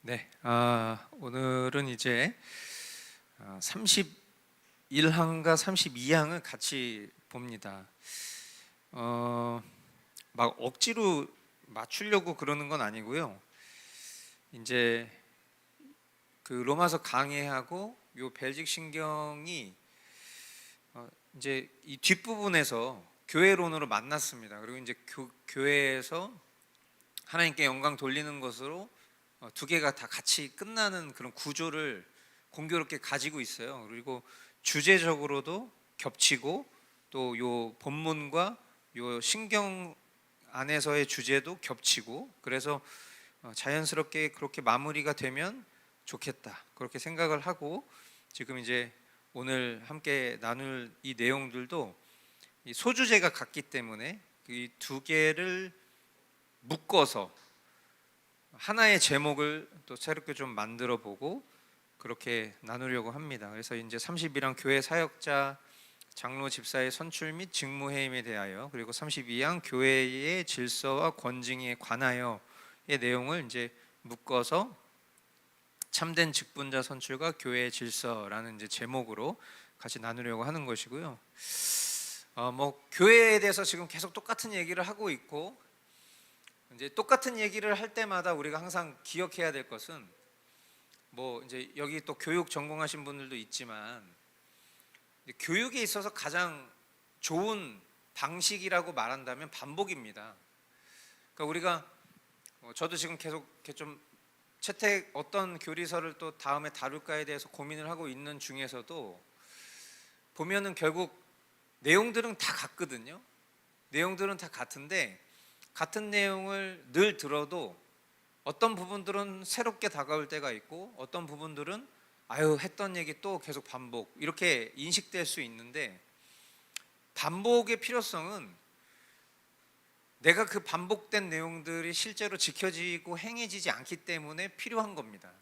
네, 오늘은 이제 31항과 32항을 같이 봅니다. 막 억지로 맞추려고 그러는 건 아니고요. 이제 그 로마서 강해하고 요 벨직 신경이 이제 이 뒷부분에서 교회론으로 만났습니다. 그리고 이제 교회에서 하나님께 영광 돌리는 것으로 두 개가 다 같이 끝나는 그런 구조를 공교롭게 가지고 있어요. 그리고 주제적으로도 겹치고 또 요 본문과 요 신경 안에서의 주제도 겹치고, 그래서 자연스럽게 그렇게 마무리가 되면 좋겠다, 그렇게 생각을 하고, 지금 이제 오늘 함께 나눌 이 내용들도 이 소주제가 같기 때문에 이 두 개를 묶어서 하나의 제목을 또 새롭게 좀 만들어 보고 그렇게 나누려고 합니다. 그래서 이제 31항 교회 사역자 장로 집사의 선출 및 직무해임에 대하여, 그리고 32항 교회의 질서와 권징에 관하여의 내용을 이제 묶어서 참된 직분자 선출과 교회의 질서라는 이제 제목으로 같이 나누려고 하는 것이고요. 뭐 교회에 대해서 지금 계속 똑같은 얘기를 하고 있고, 이제 똑같은 얘기를 할 때마다 우리가 항상 기억해야 될 것은, 뭐 이제 여기 또 교육 전공하신 분들도 있지만, 교육에 있어서 가장 좋은 방식이라고 말한다면 반복입니다. 그러니까 우리가 저도 지금 계속 이렇게 좀 채택 어떤 교리서를 또 다음에 다룰까에 대해서 고민을 하고 있는 중에서도 보면은 결국 내용들은 다 같거든요. 내용들은 다 같은데 같은 내용을 늘 들어도 어떤 부분들은 새롭게 다가올 때가 있고, 어떤 부분들은 아유 했던 얘기 또 계속 반복, 이렇게 인식될 수 있는데, 반복의 필요성은 내가 그 반복된 내용들이 실제로 지켜지고 행해지지 않기 때문에 필요한 겁니다.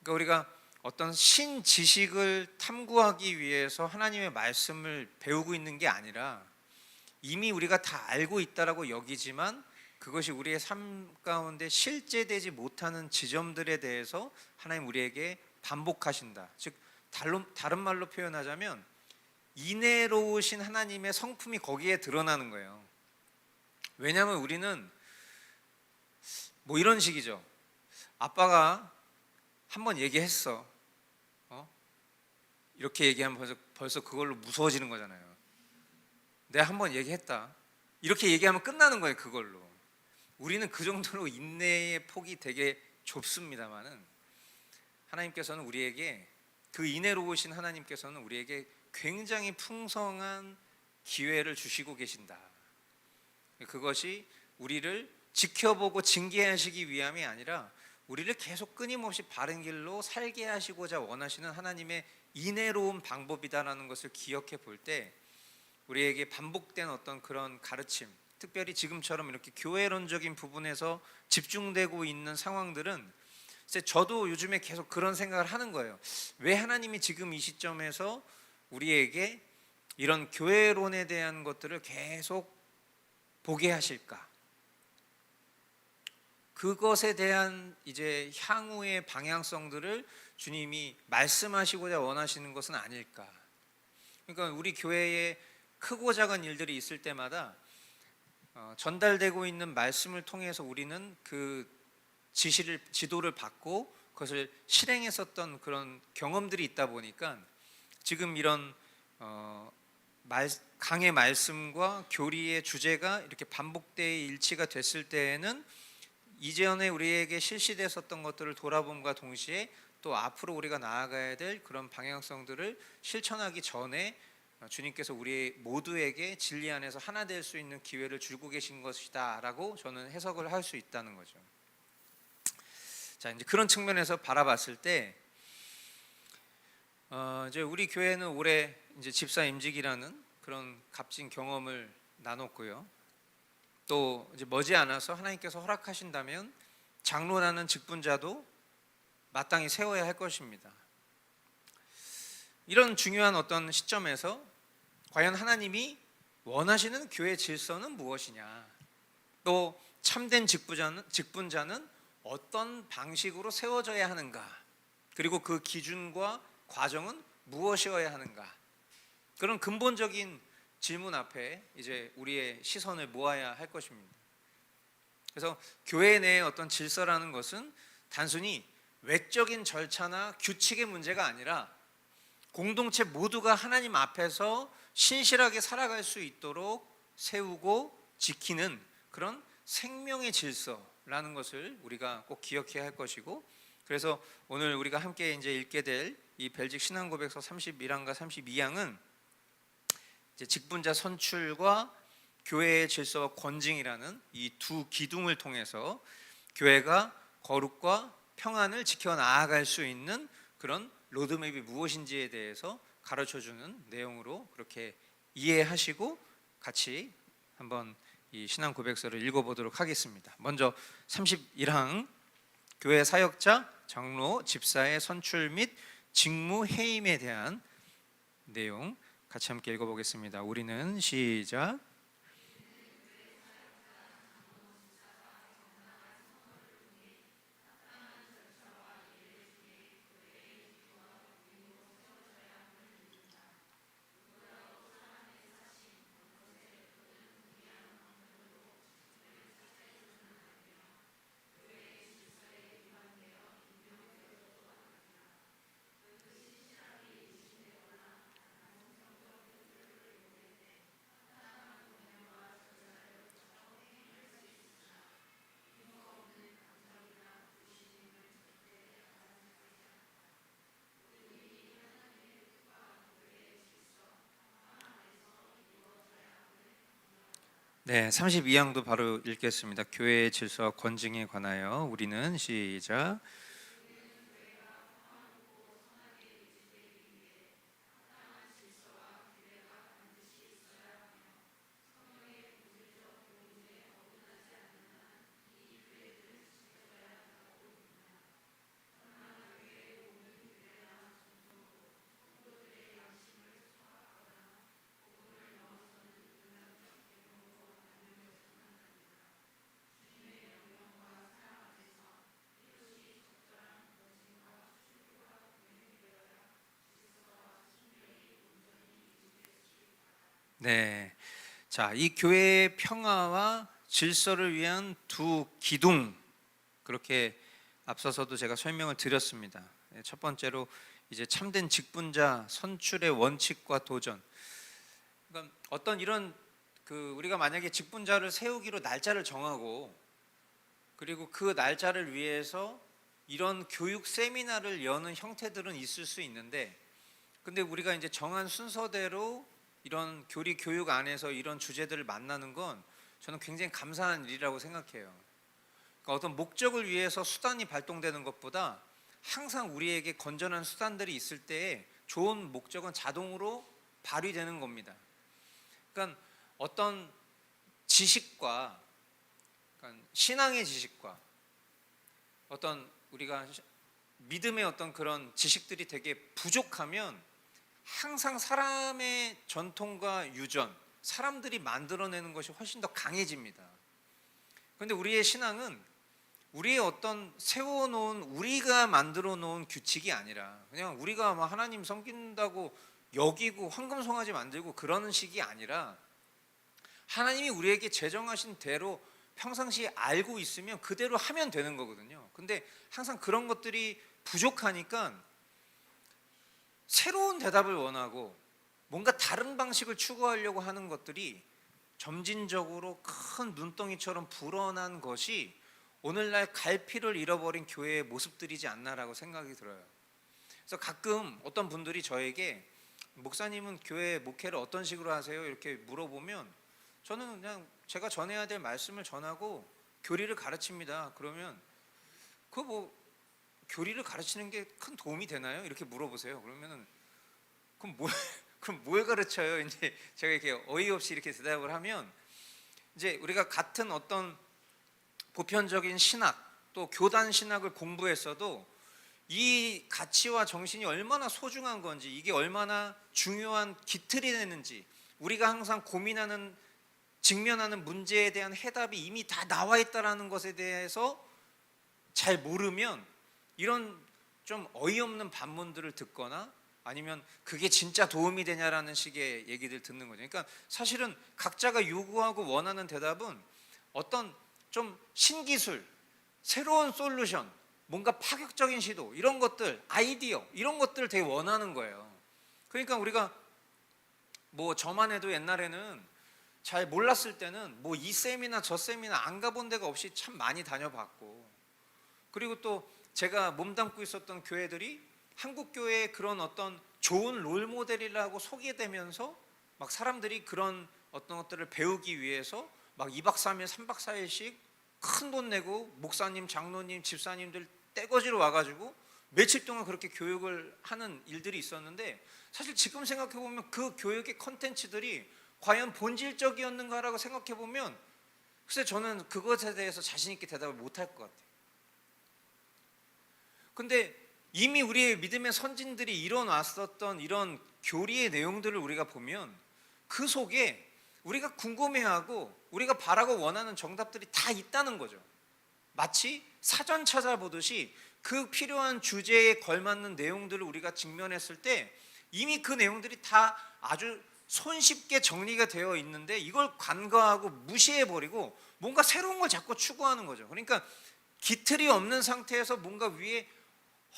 그러니까 우리가 어떤 신지식을 탐구하기 위해서 하나님의 말씀을 배우고 있는 게 아니라, 이미 우리가 다 알고 있다라고 여기지만 그것이 우리의 삶 가운데 실제되지 못하는 지점들에 대해서 하나님 우리에게 반복하신다. 즉 다른 말로 표현하자면 인애로우신 하나님의 성품이 거기에 드러나는 거예요. 왜냐하면 우리는 뭐 이런 식이죠. 아빠가 한번 얘기했어. 이렇게 얘기하면 벌써 그걸로 무서워지는 거잖아요. 내가 한번 얘기했다, 이렇게 얘기하면 끝나는 거예요. 그걸로 우리는 그 정도로 인내의 폭이 되게 좁습니다만은, 하나님께서는 우리에게, 그 인애로우신 하나님께서는 우리에게 굉장히 풍성한 기회를 주시고 계신다. 그것이 우리를 지켜보고 징계하시기 위함이 아니라 우리를 계속 끊임없이 바른 길로 살게 하시고자 원하시는 하나님의 인애로운 방법이다라는 것을 기억해 볼 때, 우리에게 반복된 어떤 그런 가르침, 특별히 지금처럼 이렇게 교회론적인 부분에서 집중되고 있는 상황들은, 저도 요즘에 계속 그런 생각을 하는 거예요. 왜 하나님이 지금 이 시점에서 우리에게 이런 교회론에 대한 것들을 계속 보게 하실까? 그것에 대한 이제 향후의 방향성들을 주님이 말씀하시고자 원하시는 것은 아닐까? 그러니까 우리 교회에 크고 작은 일들이 있을 때마다 전달되고 있는 말씀을 통해서 우리는 그 지도를 받고 그것을 실행했었던 그런 경험들이 있다 보니까, 지금 이런 강의 말씀과 교리의 주제가 이렇게 반복되어 일치가 됐을 때에는 이전에 우리에게 실시됐었던 것들을 돌아봄과 동시에 또 앞으로 우리가 나아가야 될 그런 방향성들을 실천하기 전에 주님께서 우리 모두에게 진리 안에서 하나 될 수 있는 기회를 주고 계신 것이다 라고 저는 해석을 할 수 있다는 거죠. 자, 이제 그런 측면에서 바라봤을 때 이제 우리 교회는 올해 이제 집사 임직이라는 그런 값진 경험을 나눴고요. 또 이제 머지않아서 하나님께서 허락하신다면 장로라는 직분자도 마땅히 세워야 할 것입니다. 이런 중요한 어떤 시점에서 과연 하나님이 원하시는 교회 질서는 무엇이냐, 또 참된 직분자는 어떤 방식으로 세워져야 하는가, 그리고 그 기준과 과정은 무엇이어야 하는가, 그런 근본적인 질문 앞에 이제 우리의 시선을 모아야 할 것입니다. 그래서 교회 내의 어떤 질서라는 것은 단순히 외적인 절차나 규칙의 문제가 아니라 공동체 모두가 하나님 앞에서 신실하게 살아갈 수 있도록 세우고 지키는 그런 생명의 질서라는 것을 우리가 꼭 기억해야 할 것이고, 그래서 오늘 우리가 함께 이제 읽게 될 이 벨직 신앙고백서 31항과 32항은 이제 직분자 선출과 교회의 질서와 권징이라는 이 두 기둥을 통해서 교회가 거룩과 평안을 지켜 나아갈 수 있는 그런 로드맵이 무엇인지에 대해서 가르쳐주는 내용으로 그렇게 이해하시고 같이 한번 이 신앙 고백서를 읽어보도록 하겠습니다. 먼저 31항 교회 사역자, 장로, 집사의 선출 및 직무 해임에 대한 내용 같이 함께 읽어보겠습니다. 우리는 시작. 네, 32항도 바로 읽겠습니다. 교회의 질서와 권징에 관하여 우리는 시작. 네, 자, 이 교회의 평화와 질서를 위한 두 기둥, 그렇게 앞서서도 제가 설명을 드렸습니다. 첫 번째로 이제 참된 직분자 선출의 원칙과 도전. 그러니까 어떤 이런 우리가 만약에 직분자를 세우기로 날짜를 정하고, 그리고 그 날짜를 위해서 이런 교육 세미나를 여는 형태들은 있을 수 있는데, 근데 우리가 이제 정한 순서대로 이런 교리 교육 안에서 이런 주제들을 만나는 건 저는 굉장히 감사한 일이라고 생각해요. 그러니까 어떤 목적을 위해서 수단이 발동되는 것보다 항상 우리에게 건전한 수단들이 있을 때에 좋은 목적은 자동으로 발휘되는 겁니다. 그러니까 어떤 지식과, 그러니까 신앙의 지식과 어떤 우리가 믿음의 어떤 그런 지식들이 되게 부족하면 항상 사람의 전통과 유전, 사람들이 만들어내는 것이 훨씬 더 강해집니다. 그런데 우리의 신앙은 우리의 어떤 세워놓은, 우리가 만들어 놓은 규칙이 아니라 그냥 우리가 막 하나님 섬긴다고 여기고 황금송아지 만들고 그러는 식이 아니라 하나님이 우리에게 제정하신 대로 평상시에 알고 있으면 그대로 하면 되는 거거든요. 근데 항상 그런 것들이 부족하니까 새로운 대답을 원하고 뭔가 다른 방식을 추구하려고 하는 것들이 점진적으로 큰 눈덩이처럼 불어난 것이 오늘날 갈피를 잃어버린 교회의 모습들이지 않나라고 생각이 들어요. 그래서 가끔 어떤 분들이 저에게 목사님은 교회 목회를 어떤 식으로 하세요? 이렇게 물어보면 저는 그냥 제가 전해야 될 말씀을 전하고 교리를 가르칩니다. 그러면 교리를 가르치는 게 큰 도움이 되나요? 이렇게 물어보세요. 그러면은 그럼 뭘 가르쳐요? 이제 제가 이렇게 어이없이 이렇게 대답을 하면 이제 우리가 같은 어떤 보편적인 신학 또 교단 신학을 공부했어도 이 가치와 정신이 얼마나 소중한 건지, 이게 얼마나 중요한 기틀이 되는지, 우리가 항상 고민하는 직면하는 문제에 대한 해답이 이미 다 나와 있다라는 것에 대해서 잘 모르면 이런 좀 어이없는 반문들을 듣거나 아니면 그게 진짜 도움이 되냐라는 식의 얘기들 듣는 거죠. 그러니까 사실은 각자가 요구하고 원하는 대답은 어떤 좀 신기술, 새로운 솔루션, 뭔가 파격적인 시도, 이런 것들, 아이디어, 이런 것들을 되게 원하는 거예요. 그러니까 우리가 뭐 저만 해도 옛날에는 잘 몰랐을 때는 뭐 이 셈이나 저 셈이나 안 가본 데가 없이 참 많이 다녀봤고, 그리고 또 제가 몸담고 있었던 교회들이 한국 교회의 그런 어떤 좋은 롤 모델이라고 소개되면서 막 사람들이 그런 어떤 것들을 배우기 위해서 막 2박 3일, 3박 4일씩 큰 돈 내고 목사님, 장로님, 집사님들 떼거지로 와가지고 며칠 동안 그렇게 교육을 하는 일들이 있었는데, 사실 지금 생각해 보면 그 교육의 컨텐츠들이 과연 본질적이었는가라고 생각해 보면 글쎄 저는 그것에 대해서 자신 있게 대답을 못할 것 같아요. 근데 이미 우리의 믿음의 선진들이 이뤄놨었던 이런 교리의 내용들을 우리가 보면 그 속에 우리가 궁금해하고 우리가 바라고 원하는 정답들이 다 있다는 거죠. 마치 사전 찾아보듯이 그 필요한 주제에 걸맞는 내용들을 우리가 직면했을 때 이미 그 내용들이 다 아주 손쉽게 정리가 되어 있는데 이걸 간과하고 무시해버리고 뭔가 새로운 걸 자꾸 추구하는 거죠. 그러니까 기틀이 없는 상태에서 뭔가 위에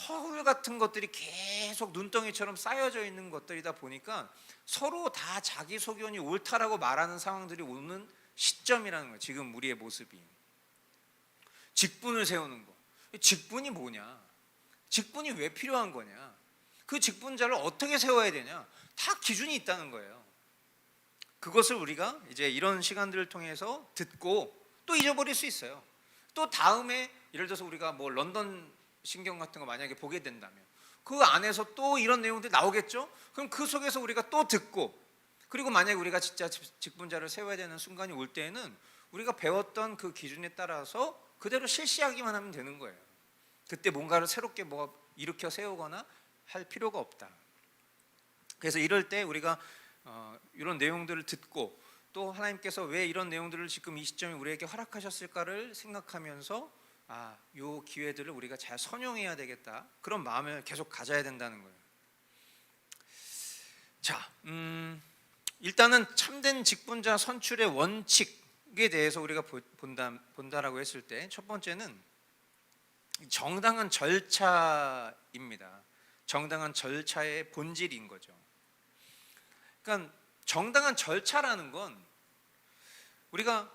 허울 같은 것들이 계속 눈덩이처럼 쌓여져 있는 것들이다 보니까 서로 다 자기 소견이 옳다라고 말하는 상황들이 오는 시점이라는 거예요. 지금 우리의 모습이. 직분을 세우는 거. 직분이 뭐냐? 직분이 왜 필요한 거냐? 그 직분자를 어떻게 세워야 되냐? 다 기준이 있다는 거예요. 그것을 우리가 이제 이런 시간들을 통해서 듣고 또 잊어버릴 수 있어요. 또 다음에 예를 들어서 우리가 뭐 런던 신경 같은 거 만약에 보게 된다면 그 안에서 또 이런 내용들이 나오겠죠? 그럼 그 속에서 우리가 또 듣고, 그리고 만약에 우리가 진짜 직분자를 세워야 되는 순간이 올 때에는 우리가 배웠던 그 기준에 따라서 그대로 실시하기만 하면 되는 거예요. 그때 뭔가를 새롭게 뭐 일으켜 세우거나 할 필요가 없다. 그래서 이럴 때 우리가 이런 내용들을 듣고 또 하나님께서 왜 이런 내용들을 지금 이 시점에 우리에게 허락하셨을까를 생각하면서 요 기회들을 우리가 잘 선용해야 되겠다, 그런 마음을 계속 가져야 된다는 거예요. 자, 일단은 참된 직분자 선출의 원칙에 대해서 우리가 본다라고 했을 때 첫 번째는 정당한 절차입니다. 정당한 절차의 본질인 거죠. 그러니까 정당한 절차라는 건 우리가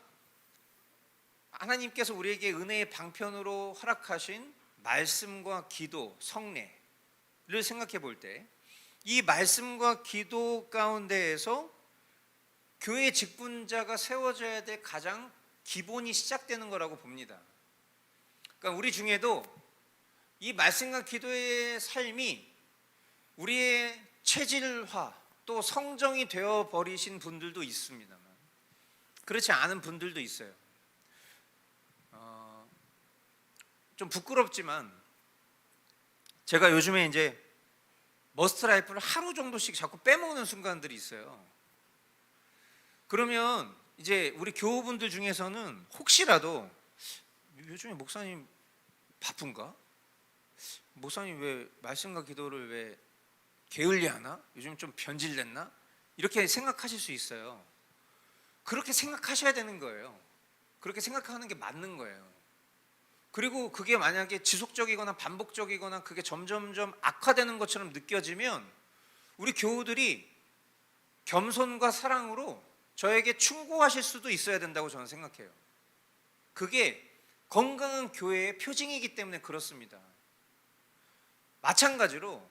하나님께서 우리에게 은혜의 방편으로 허락하신 말씀과 기도, 성례를 생각해 볼 때 이 말씀과 기도 가운데에서 교회 직분자가 세워져야 될 가장 기본이 시작되는 거라고 봅니다. 그러니까 우리 중에도 이 말씀과 기도의 삶이 우리의 체질화 또 성정이 되어 버리신 분들도 있습니다만 그렇지 않은 분들도 있어요. 좀 부끄럽지만 제가 요즘에 이제 머스트라이프를 하루 정도씩 자꾸 빼먹는 순간들이 있어요. 그러면 이제 우리 교우분들 중에서는 혹시라도 요즘에 목사님 바쁜가? 목사님 왜 말씀과 기도를 왜 게을리하나? 요즘 좀 변질됐나? 이렇게 생각하실 수 있어요. 그렇게 생각하셔야 되는 거예요. 그렇게 생각하는 게 맞는 거예요. 그리고 그게 만약에 지속적이거나 반복적이거나 그게 점점점 악화되는 것처럼 느껴지면 우리 교우들이 겸손과 사랑으로 저에게 충고하실 수도 있어야 된다고 저는 생각해요. 그게 건강한 교회의 표징이기 때문에 그렇습니다. 마찬가지로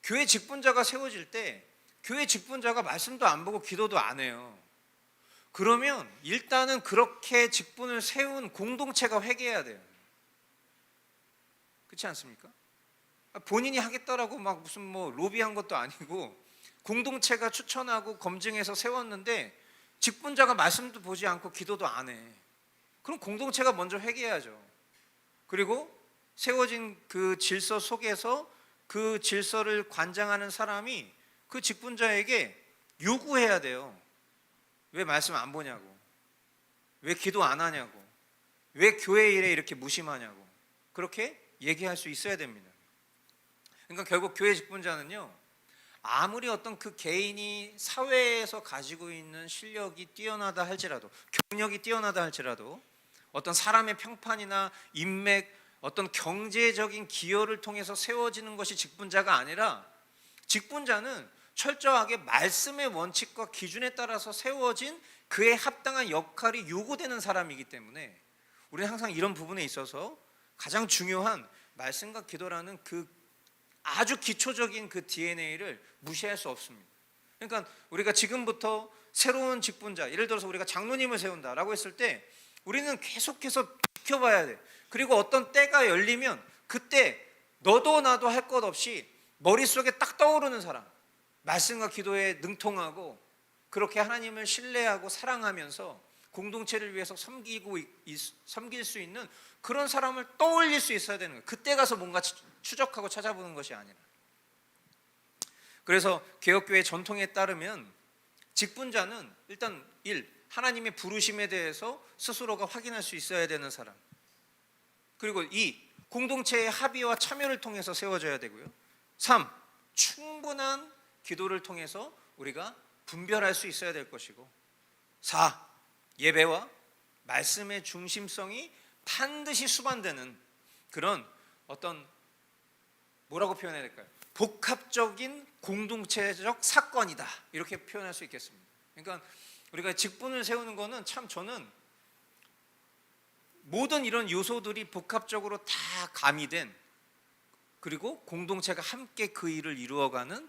교회 직분자가 세워질 때 교회 직분자가 말씀도 안 보고 기도도 안 해요. 그러면 일단은 그렇게 직분을 세운 공동체가 회개해야 돼요. 그렇지 않습니까? 본인이 하겠다라고 막 무슨 뭐 로비한 것도 아니고 공동체가 추천하고 검증해서 세웠는데 직분자가 말씀도 보지 않고 기도도 안 해. 그럼 공동체가 먼저 회개해야죠. 그리고 세워진 그 질서 속에서 그 질서를 관장하는 사람이 그 직분자에게 요구해야 돼요. 왜 말씀 안 보냐고, 왜 기도 안 하냐고, 왜 교회 일에 이렇게 무심하냐고. 그렇게 얘기할 수 있어야 됩니다. 그러니까 결국 교회 직분자는요, 아무리 어떤 그 개인이 사회에서 가지고 있는 실력이 뛰어나다 할지라도, 경력이 뛰어나다 할지라도, 어떤 사람의 평판이나 인맥, 어떤 경제적인 기여를 통해서 세워지는 것이 직분자가 아니라, 직분자는 철저하게 말씀의 원칙과 기준에 따라서 세워진 그에 합당한 역할이 요구되는 사람이기 때문에, 우리는 항상 이런 부분에 있어서 가장 중요한 말씀과 기도라는 그 아주 기초적인 그 DNA를 무시할 수 없습니다. 그러니까 우리가 지금부터 새로운 직분자, 예를 들어서 우리가 장로님을 세운다라고 했을 때 우리는 계속해서 지켜봐야 돼. 그리고 어떤 때가 열리면 그때 너도 나도 할 것 없이 머릿속에 딱 떠오르는 사람, 말씀과 기도에 능통하고 그렇게 하나님을 신뢰하고 사랑하면서 공동체를 위해서 섬길 수 있는 그런 사람을 떠올릴 수 있어야 되는 거예요. 그때 가서 뭔가 추적하고 찾아보는 것이 아니라. 그래서 개혁교회 전통에 따르면 직분자는 일단 1. 하나님의 부르심에 대해서 스스로가 확인할 수 있어야 되는 사람. 그리고 2. 공동체의 합의와 참여를 통해서 세워져야 되고요. 3. 충분한 기도를 통해서 우리가 분별할 수 있어야 될 것이고, 4. 예배와 말씀의 중심성이 반드시 수반되는 그런 어떤, 뭐라고 표현해야 될까요? 복합적인 공동체적 사건이다, 이렇게 표현할 수 있겠습니다. 그러니까 우리가 직분을 세우는 거는 참, 저는 모든 이런 요소들이 복합적으로 다 가미된, 그리고 공동체가 함께 그 일을 이루어가는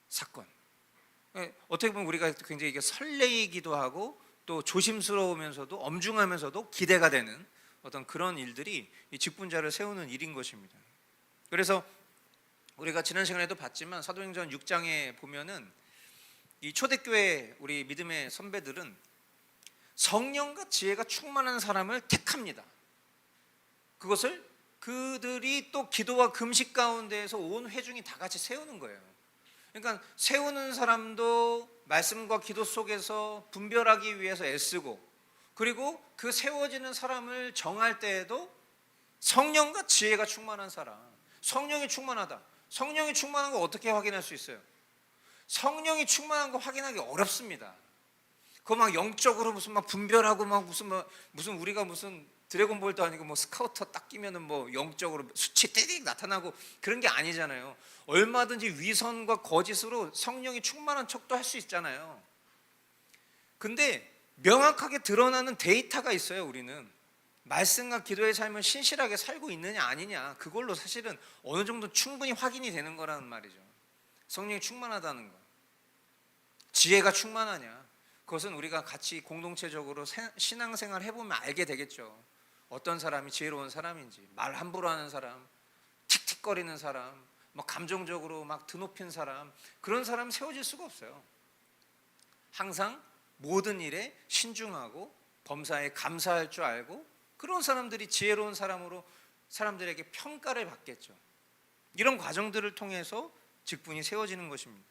사건. 어떻게 보면 우리가 굉장히 이게 설레이기도 하고 또 조심스러우면서도 엄중하면서도 기대가 되는 어떤 그런 일들이 이 직분자를 세우는 일인 것입니다. 그래서 우리가 지난 시간에도 봤지만 사도행전 6장에 보면은 이 초대교회 우리 믿음의 선배들은 성령과 지혜가 충만한 사람을 택합니다. 그것을 그들이 또 기도와 금식 가운데에서 온 회중이 다 같이 세우는 거예요. 그러니까 세우는 사람도 말씀과 기도 속에서 분별하기 위해서 애쓰고, 그리고 그 세워지는 사람을 정할 때에도 성령과 지혜가 충만한 사람, 성령이 충만하다. 성령이 충만한 거 어떻게 확인할 수 있어요? 성령이 충만한 거 확인하기 어렵습니다. 그거 막 영적으로 무슨 막 분별하고 막 무슨 우리가 무슨 드래곤볼도 아니고 뭐 스카우터 딱 끼면은 뭐 영적으로 수치 띠릭 나타나고 그런 게 아니잖아요. 얼마든지 위선과 거짓으로 성령이 충만한 척도 할 수 있잖아요. 근데 명확하게 드러나는 데이터가 있어요. 우리는 말씀과 기도의 삶을 신실하게 살고 있느냐 아니냐, 그걸로 사실은 어느 정도 충분히 확인이 되는 거라는 말이죠. 성령이 충만하다는 거, 지혜가 충만하냐, 그것은 우리가 같이 공동체적으로 신앙생활 해보면 알게 되겠죠. 어떤 사람이 지혜로운 사람인지, 말 함부로 하는 사람, 틱틱거리는 사람, 막 감정적으로 막 드높인 사람, 그런 사람 세워질 수가 없어요. 항상 모든 일에 신중하고 범사에 감사할 줄 알고, 그런 사람들이 지혜로운 사람으로 사람들에게 평가를 받겠죠. 이런 과정들을 통해서 직분이 세워지는 것입니다.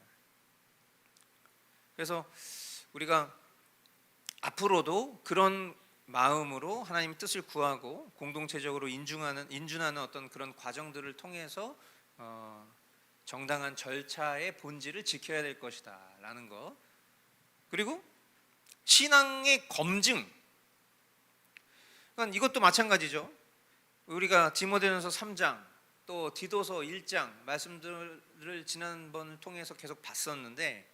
그래서 우리가 앞으로도 그런 마음으로 하나님의 뜻을 구하고 공동체적으로 인준하는 어떤 그런 과정들을 통해서 정당한 절차의 본질을 지켜야 될 것이다 라는 것. 그리고 신앙의 검증, 그러니까 이것도 마찬가지죠. 우리가 디모데전서 3장 또 디도서 1장 말씀들을 지난번을 통해서 계속 봤었는데,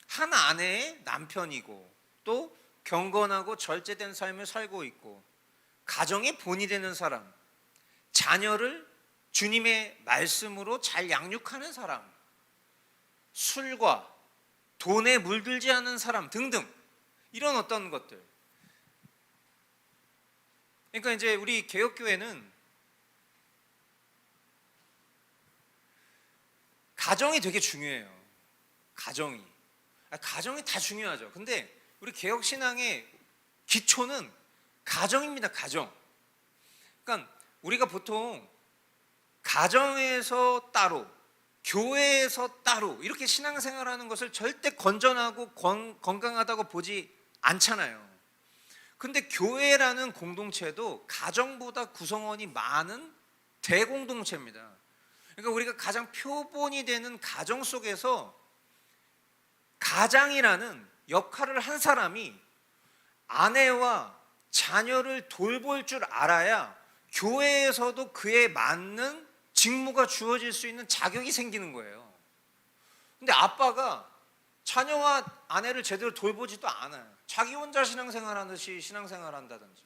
한 아내의 남편이고 또 경건하고 절제된 삶을 살고 있고 가정의 본이 되는 사람, 자녀를 주님의 말씀으로 잘 양육하는 사람, 술과 돈에 물들지 않은 사람 등등, 이런 어떤 것들. 그러니까 이제 우리 개혁교회는 가정이 되게 중요해요. 가정이 다 중요하죠. 근데 우리 개혁신앙의 기초는 가정입니다. 가정. 그러니까 우리가 보통 가정에서 따로, 교회에서 따로 이렇게 신앙생활하는 것을 절대 건전하고 건강하다고 보지 않잖아요. 근데 교회라는 공동체도 가정보다 구성원이 많은 대공동체입니다. 그러니까 우리가 가장 표본이 되는 가정 속에서 가장이라는 역할을 한 사람이 아내와 자녀를 돌볼 줄 알아야 교회에서도 그에 맞는 직무가 주어질 수 있는 자격이 생기는 거예요. 근데 아빠가 자녀와 아내를 제대로 돌보지도 않아요. 자기 혼자 신앙생활 하듯이 신앙생활 한다든지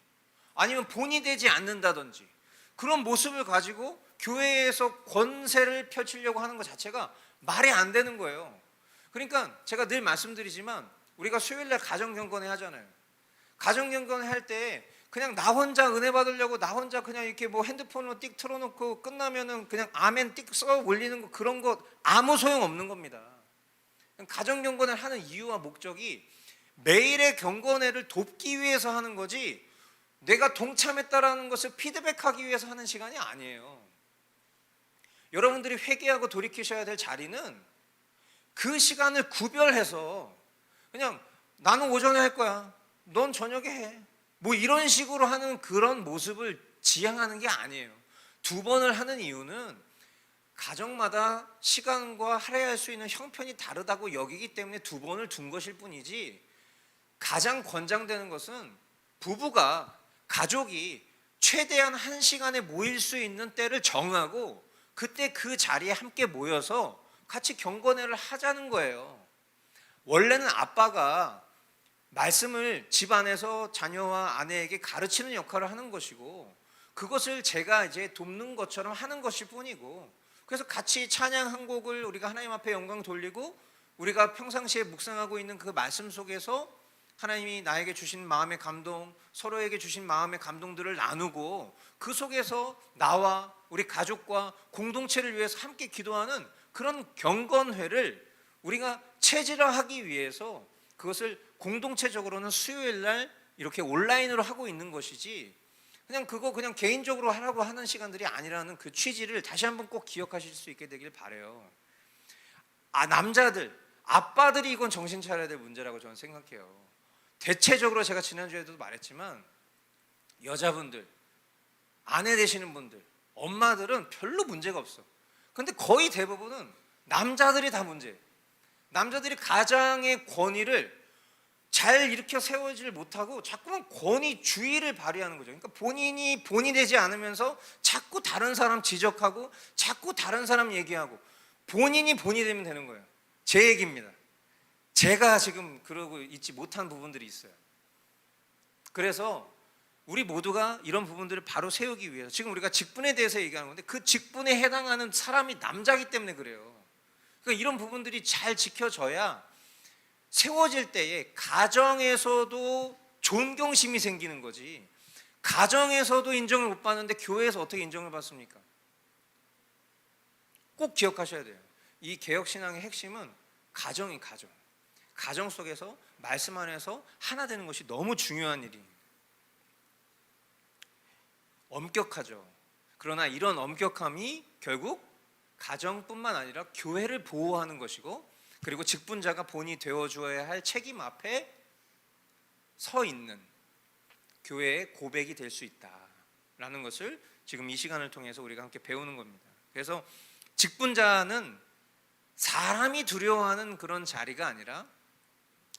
아니면 본이 되지 않는다든지 그런 모습을 가지고 교회에서 권세를 펼치려고 하는 것 자체가 말이 안 되는 거예요. 그러니까 제가 늘 말씀드리지만 우리가 수요일날 가정경건회 하잖아요. 가정경건회 할 때 그냥 나 혼자 은혜 받으려고 나 혼자 그냥 이렇게 뭐 핸드폰으로 띡 틀어놓고 끝나면은 그냥 아멘 띡 써 올리는 거 그런 거 아무 소용 없는 겁니다. 가정경건회를 하는 이유와 목적이 매일의 경건회를 돕기 위해서 하는 거지 내가 동참했다라는 것을 피드백하기 위해서 하는 시간이 아니에요. 여러분들이 회개하고 돌이키셔야 될 자리는 그 시간을 구별해서 그냥 나는 오전에 할 거야. 넌 저녁에 해. 뭐 이런 식으로 하는 그런 모습을 지향하는 게 아니에요. 2번을 하는 이유는 가정마다 시간과 할애할 수 있는 형편이 다르다고 여기기 때문에 2번을 둔 것일 뿐이지 가장 권장되는 것은 부부가 가족이 최대한 1시간에 모일 수 있는 때를 정하고 그때 그 자리에 함께 모여서 같이 경건회를 하자는 거예요. 원래는 아빠가 말씀을 집안에서 자녀와 아내에게 가르치는 역할을 하는 것이고 그것을 제가 이제 돕는 것처럼 하는 것일 뿐이고 그래서 같이 찬양 한 곡을 우리가 하나님 앞에 영광 돌리고 우리가 평상시에 묵상하고 있는 그 말씀 속에서 하나님이 나에게 주신 마음의 감동, 서로에게 주신 마음의 감동들을 나누고 그 속에서 나와 우리 가족과 공동체를 위해서 함께 기도하는 그런 경건회를 우리가 체질화하기 위해서 그것을 공동체적으로는 수요일 날 이렇게 온라인으로 하고 있는 것이지 그냥 개인적으로 하라고 하는 시간들이 아니라는 그 취지를 다시 한번 꼭 기억하실 수 있게 되길 바라요. 남자들, 아빠들이 이건 정신 차려야 될 문제라고 저는 생각해요. 대체적으로 제가 지난주에도 말했지만 여자분들, 아내 되시는 분들, 엄마들은 별로 문제가 없어. 근데 거의 대부분은 남자들이 다 문제예요. 남자들이 가장의 권위를 잘 일으켜 세우지를 못하고 자꾸만 권위주의를 발휘하는 거죠. 그러니까 본인이 본이 되지 않으면서 자꾸 다른 사람 지적하고 자꾸 다른 사람 얘기하고 본인이 본이 되면 되는 거예요. 제 얘기입니다. 제가 지금 그러고 있지 못한 부분들이 있어요. 그래서 우리 모두가 이런 부분들을 바로 세우기 위해서 지금 우리가 직분에 대해서 얘기하는 건데 그 직분에 해당하는 사람이 남자이기 때문에 그래요. 그러니까 이런 부분들이 잘 지켜져야 세워질 때에 가정에서도 존경심이 생기는 거지 가정에서도 인정을 못 받는데 교회에서 어떻게 인정을 받습니까? 꼭 기억하셔야 돼요. 이 개혁신앙의 핵심은 가정. 가정 속에서 말씀 안에서 하나 되는 것이 너무 중요한 일입니다. 엄격하죠. 그러나 이런 엄격함이 결국 가정뿐만 아니라 교회를 보호하는 것이고 그리고 직분자가 본이 되어주어야 할 책임 앞에 서 있는 교회의 고백이 될 수 있다라는 것을 지금 이 시간을 통해서 우리가 함께 배우는 겁니다. 그래서 직분자는 사람이 두려워하는 그런 자리가 아니라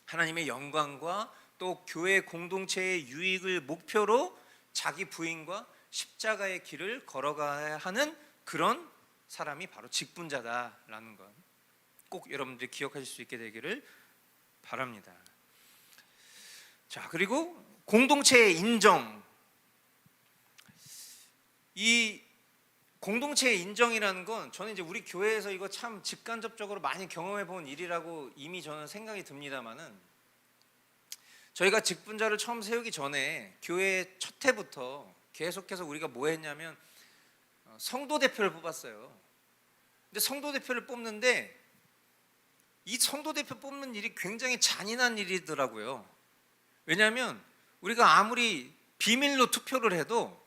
하나님의 영광과 또 교회 공동체의 유익을 목표로 자기 부인과 십자가의 길을 걸어가야 하는 그런 사람이 바로 직분자다라는 것 꼭 여러분들이 기억하실 수 있게 되기를 바랍니다. 자, 그리고 공동체의 인정. 이 공동체의 인정이라는 건 저는 이제 우리 교회에서 이거 참 직간접적으로 많이 경험해 본 일이라고 이미 저는 생각이 듭니다만은 저희가 직분자를 처음 세우기 전에 교회 첫 해부터 계속해서 우리가 뭐 했냐면 성도 대표를 뽑았어요. 근데 성도 대표를 뽑는데 이 성도 대표 뽑는 일이 굉장히 잔인한 일이더라고요. 왜냐하면 우리가 아무리 비밀로 투표를 해도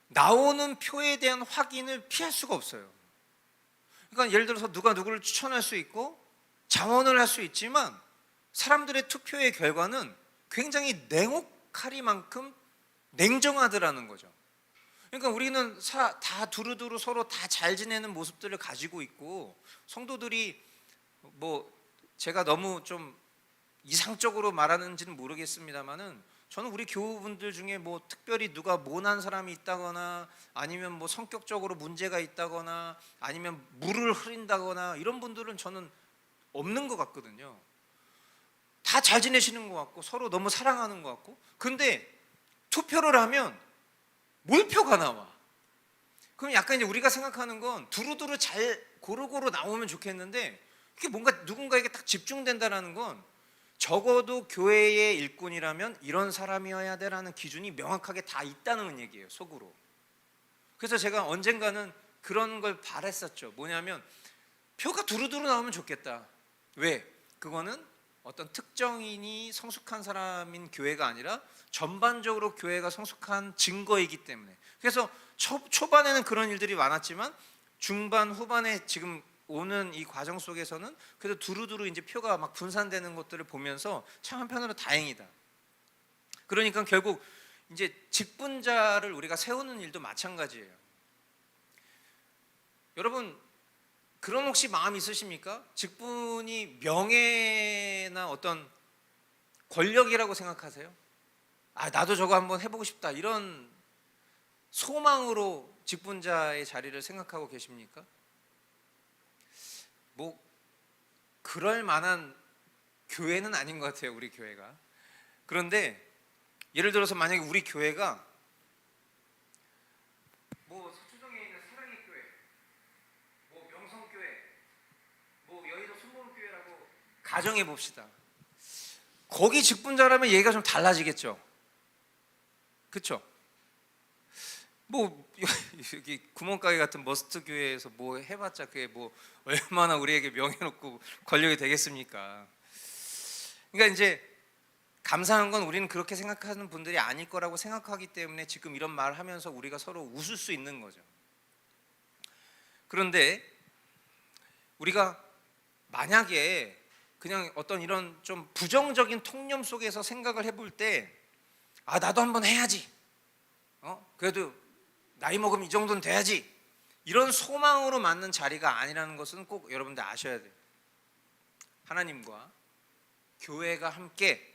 나오는 표에 대한 확인을 피할 수가 없어요. 그러니까 예를 들어서 누가 누구를 추천할 수 있고 자원을 할 수 있지만 사람들의 투표의 결과는 굉장히 냉혹하리만큼 냉정하더라는 거죠. 그러니까 우리는 다 두루두루 서로 다 잘 지내는 모습들을 가지고 있고, 성도들이 뭐 제가 너무 좀 이상적으로 말하는지는 모르겠습니다만은, 저는 우리 교우분들 중에 뭐 특별히 누가 모난 사람이 있다거나 아니면 뭐 성격적으로 문제가 있다거나 아니면 물을 흐린다거나 이런 분들은 저는 없는 것 같거든요. 다 잘 지내시는 것 같고 서로 너무 사랑하는 것 같고. 근데 투표를 하면 몰표가 나와. 그럼 약간 이제 우리가 생각하는 건 두루두루 잘 고루고루 나오면 좋겠는데, 그게 뭔가 누군가에게 딱 집중된다는 건 적어도 교회의 일꾼이라면 이런 사람이어야 돼라는 기준이 명확하게 다 있다는 얘기예요, 속으로. 그래서 제가 언젠가는 그런 걸 바랬었죠. 뭐냐면 표가 두루두루 나오면 좋겠다. 왜? 그거는 어떤 특정인이 성숙한 사람인 교회가 아니라 전반적으로 교회가 성숙한 증거이기 때문에. 그래서 초반에는 그런 일들이 많았지만 중반 후반에 지금 오는 이 과정 속에서는 그래도 두루두루 이제 표가 막 분산되는 것들을 보면서 참 한편으로 다행이다. 그러니까 결국 이제 직분자를 우리가 세우는 일도 마찬가지예요. 여러분, 그런 혹시 마음 있으십니까? 직분이 명예나 어떤 권력이라고 생각하세요? 아, 나도 저거 한번 해보고 싶다, 이런 소망으로 직분자의 자리를 생각하고 계십니까? 뭐 그럴 만한 교회는 아닌 것 같아요, 우리 교회가. 그런데 예를 들어서 만약에 우리 교회가 뭐 서초동에 있는 사랑의 교회, 뭐 명성교회, 뭐 여의도 순복음교회라고 가정해 봅시다. 거기 직분자라면 얘기가 좀 달라지겠죠. 그렇죠? 뭐 여기 구멍가게 같은 머스트 교회에서 뭐 해봤자 그게 뭐 얼마나 우리에게 명예롭고 권력이 되겠습니까? 그러니까 이제 감사한 건 우리는 그렇게 생각하는 분들이 아닐 거라고 생각하기 때문에 지금 이런 말을 하면서 우리가 서로 웃을 수 있는 거죠. 그런데 우리가 만약에 그냥 어떤 이런 좀 부정적인 통념 속에서 생각을 해볼 때, 아, 나도 한번 해야지, 그래도 나이 먹으면 이 정도는 돼야지, 이런 소망으로 맞는 자리가 아니라는 것은 꼭 여러분들 아셔야 돼요. 하나님과 교회가 함께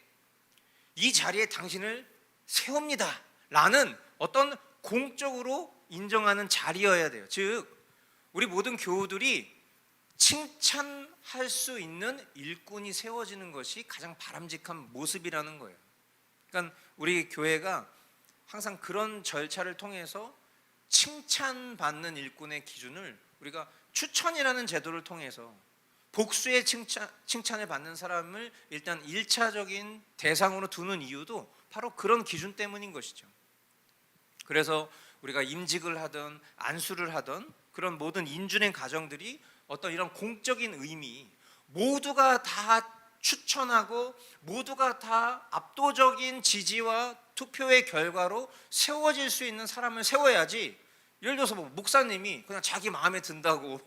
이 자리에 당신을 세웁니다 라는 어떤 공적으로 인정하는 자리여야 돼요. 즉 우리 모든 교우들이 칭찬할 수 있는 일꾼이 세워지는 것이 가장 바람직한 모습이라는 거예요. 그러니까 우리 교회가 항상 그런 절차를 통해서 칭찬받는 일꾼의 기준을 우리가 추천이라는 제도를 통해서 복수의 칭찬을 받는 사람을 일단 1차적인 대상으로 두는 이유도 바로 그런 기준 때문인 것이죠. 그래서 우리가 임직을 하든 안수를 하든 그런 모든 인준의 과정들이 어떤 이런 공적인 의미, 모두가 다 추천하고 모두가 다 압도적인 지지와 투표의 결과로 세워질 수 있는 사람을 세워야지. 예를 들어서 뭐 목사님이 그냥 자기 마음에 든다고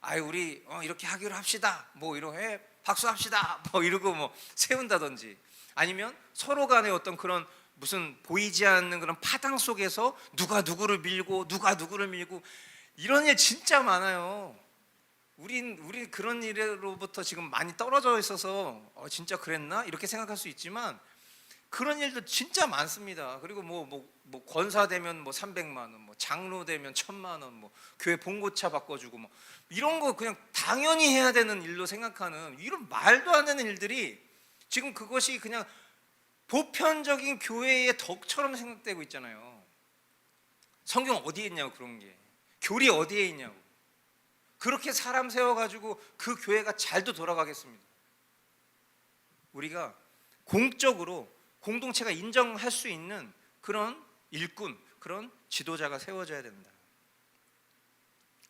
아이 우리 이렇게 하기로 합시다, 뭐 이렇게 박수합시다, 뭐 이러고 뭐 세운다든지, 아니면 서로 간에 어떤 그런 무슨 보이지 않는 그런 파당 속에서 누가 누구를 밀고 누가 누구를 밀고, 이런 일 진짜 많아요. 우린 그런 일로부터 지금 많이 떨어져 있어서 진짜 그랬나 이렇게 생각할 수 있지만 그런 일도 진짜 많습니다. 그리고 뭐 권사 되면 뭐 300만 원, 뭐 장로 되면 1000만 원, 뭐 교회 봉고차 바꿔주고 뭐 이런 거 그냥 당연히 해야 되는 일로 생각하는 이런 말도 안 되는 일들이 지금 그것이 그냥 보편적인 교회의 덕처럼 생각되고 있잖아요. 성경 어디에 있냐고, 그런 게 교리 어디에 있냐고. 그렇게 사람 세워가지고 그 교회가 잘도 돌아가겠습니다. 우리가 공적으로 공동체가 인정할 수 있는 그런 일꾼, 그런 지도자가 세워져야 된다.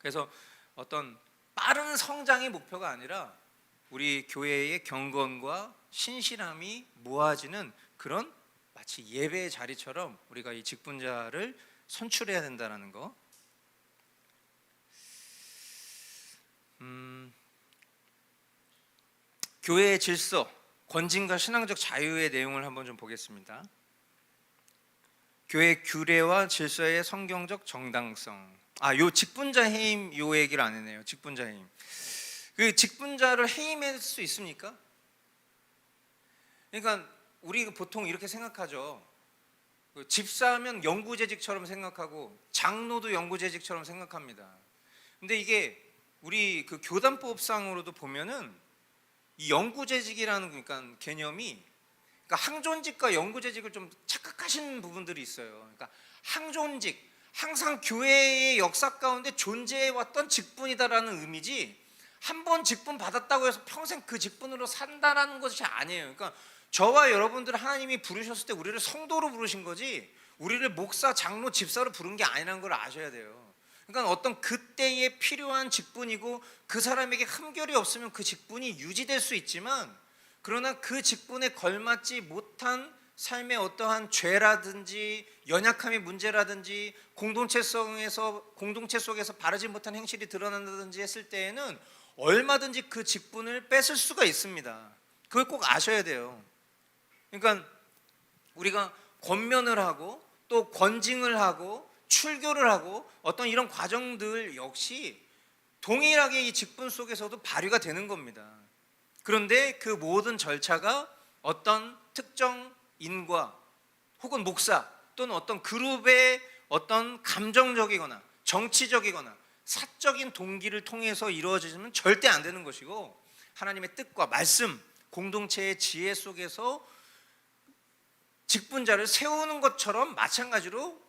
그래서 어떤 빠른 성장의 목표가 아니라 우리 교회의 경건과 신실함이 모아지는 그런 마치 예배의 자리처럼 우리가 이 직분자를 선출해야 된다는 거. 교회의 질서, 권징과 신앙적 자유의 내용을 한번 좀 보겠습니다. 교회 규례와 질서의 성경적 정당성. 요 직분자 해임 요 얘기를 안 했네요. 직분자 해임. 그 직분자를 해임할 수 있습니까? 그러니까 우리 보통 이렇게 생각하죠. 그 집사하면 영구재직처럼 생각하고 장로도 영구재직처럼 생각합니다. 근데 이게 우리 그 교단법상으로도 보면은 이 영구재직이라는 그러니까 개념이 그러니까 항존직과 영구재직을 좀 착각하시는 부분들이 있어요. 그러니까 항존직, 항상 교회의 역사 가운데 존재해왔던 직분이다라는 의미지 한 번 직분 받았다고 해서 평생 그 직분으로 산다라는 것이 아니에요. 그러니까 저와 여러분들 하나님이 부르셨을 때 우리를 성도로 부르신 거지 우리를 목사, 장로, 집사로 부른 게 아니라는 걸 아셔야 돼요. 그러니까 어떤 그때에 필요한 직분이고 그 사람에게 흠결이 없으면 그 직분이 유지될 수 있지만 그러나 그 직분에 걸맞지 못한 삶의 어떠한 죄라든지 연약함의 문제라든지 공동체 속에서 바르지 못한 행실이 드러난다든지 했을 때에는 얼마든지 그 직분을 뺏을 수가 있습니다. 그걸 꼭 아셔야 돼요. 그러니까 우리가 권면을 하고 또 권징을 하고 출교를 하고 어떤 이런 과정들 역시 동일하게 이 직분 속에서도 발휘가 되는 겁니다. 그런데 그 모든 절차가 어떤 특정 인과 혹은 목사 또는 어떤 그룹의 어떤 감정적이거나 정치적이거나 사적인 동기를 통해서 이루어지면 절대 안 되는 것이고 하나님의 뜻과 말씀, 공동체의 지혜 속에서 직분자를 세우는 것처럼 마찬가지로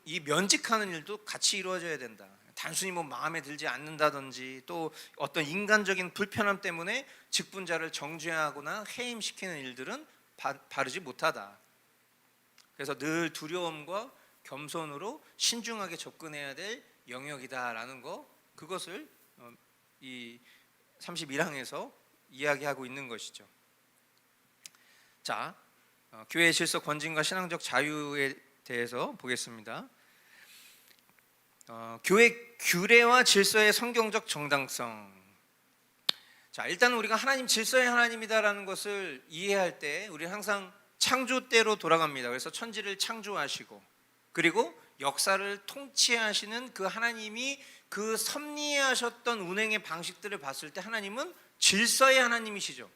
이 면직하는 일도 같이 이루어져야 된다. 단순히 뭐 마음에 들지 않는다든지 또 어떤 인간적인 불편함 때문에 직분자를 정죄하거나 해임시키는 일들은 바르지 못하다. 그래서 늘 두려움과 겸손으로 신중하게 접근해야 될 영역이다라는 거, 그것을 이 31항에서 이야기하고 있는 것이죠. 자, 교회의 질서, 권징과 신앙적 자유에 대해서 보겠습니다. 교회 규례와 질서의 성경적 정당성. 자, 일단 우리가 하나님 질서의 하나님이다라는 것을 이해할 때 우리는 항상 창조 때로 돌아갑니다. 그래서 천지를 창조하시고 그리고 역사를 통치하시는 그 하나님이 그 섭리하셨던 운행의 방식들을 봤을 때 하나님은 질서의 하나님이시죠.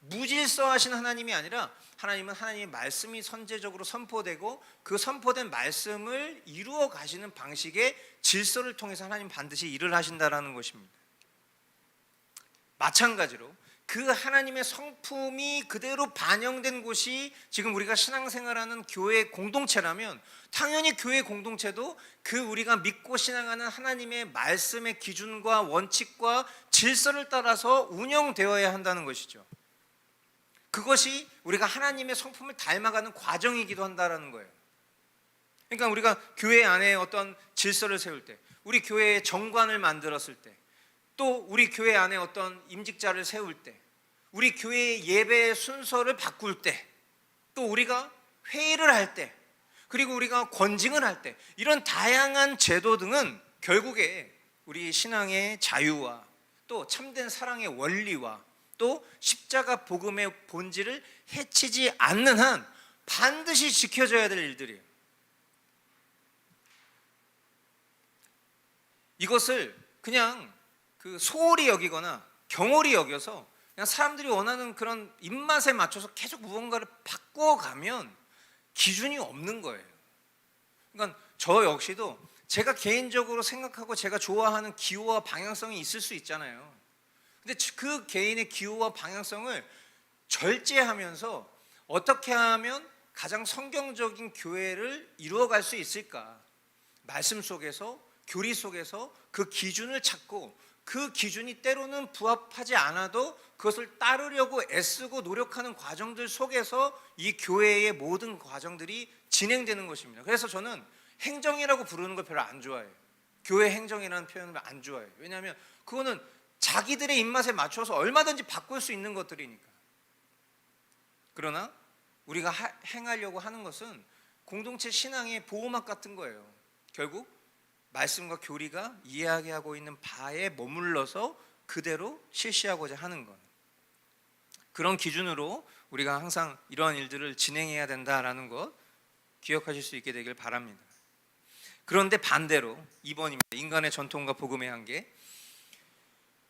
무질서하신 하나님이 아니라 하나님은 하나님의 말씀이 선제적으로 선포되고 그 선포된 말씀을 이루어 가시는 방식의 질서를 통해서 하나님 반드시 일을 하신다라는 것입니다. 마찬가지로 그 하나님의 성품이 그대로 반영된 곳이 지금 우리가 신앙생활하는 교회 공동체라면 당연히 교회 공동체도 그 우리가 믿고 신앙하는 하나님의 말씀의 기준과 원칙과 질서를 따라서 운영되어야 한다는 것이죠. 그것이 우리가 하나님의 성품을 닮아가는 과정이기도 한다는 거예요. 그러니까 우리가 교회 안에 어떤 질서를 세울 때, 우리 교회의 정관을 만들었을 때, 또 우리 교회 안에 어떤 임직자를 세울 때, 우리 교회의 예배 순서를 바꿀 때, 또 우리가 회의를 할 때, 그리고 우리가 권징을 할 때, 이런 다양한 제도 등은 결국에 우리 신앙의 자유와 또 참된 사랑의 원리와 또 십자가 복음의 본질을 해치지 않는 한 반드시 지켜져야 될 일들이에요. 이것을 그냥 그 소홀히 여기거나 경홀히 여겨서 그냥 사람들이 원하는 그런 입맛에 맞춰서 계속 무언가를 바꿔가면 기준이 없는 거예요. 그러니까 저 역시도 제가 개인적으로 생각하고 제가 좋아하는 기호와 방향성이 있을 수 있잖아요. 근데 그 개인의 기호와 방향성을 절제하면서 어떻게 하면 가장 성경적인 교회를 이루어갈 수 있을까? 말씀 속에서, 교리 속에서 그 기준을 찾고 그 기준이 때로는 부합하지 않아도 그것을 따르려고 애쓰고 노력하는 과정들 속에서 이 교회의 모든 과정들이 진행되는 것입니다. 그래서 저는 행정이라고 부르는 걸 별로 안 좋아해요. 교회 행정이라는 표현을 안 좋아해요. 왜냐하면 그거는 자기들의 입맛에 맞춰서 얼마든지 바꿀 수 있는 것들이니까. 그러나 우리가 행하려고 하는 것은 공동체 신앙의 보호막 같은 거예요. 결국 말씀과 교리가 이야기하고 있는 바에 머물러서 그대로 실시하고자 하는 것. 그런 기준으로 우리가 항상 이러한 일들을 진행해야 된다라는 것 기억하실 수 있게 되길 바랍니다. 그런데 반대로 2번입니다. 인간의 전통과 복음의 한계.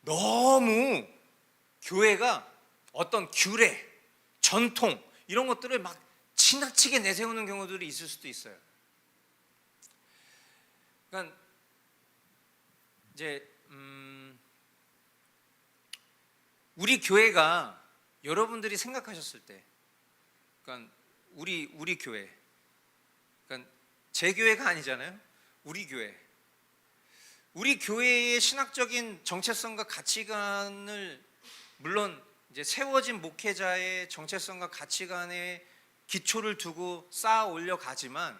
너무 교회가 어떤 규례, 전통 이런 것들을 막 지나치게 내세우는 경우들이 있을 수도 있어요. 그러니까 이제 우리 교회가 여러분들이 생각하셨을 때, 그러니까 우리 교회, 그러니까 제 교회가 아니잖아요. 우리 교회의 신학적인 정체성과 가치관을 물론 이제 세워진 목회자의 정체성과 가치관에 기초를 두고 쌓아 올려 가지만,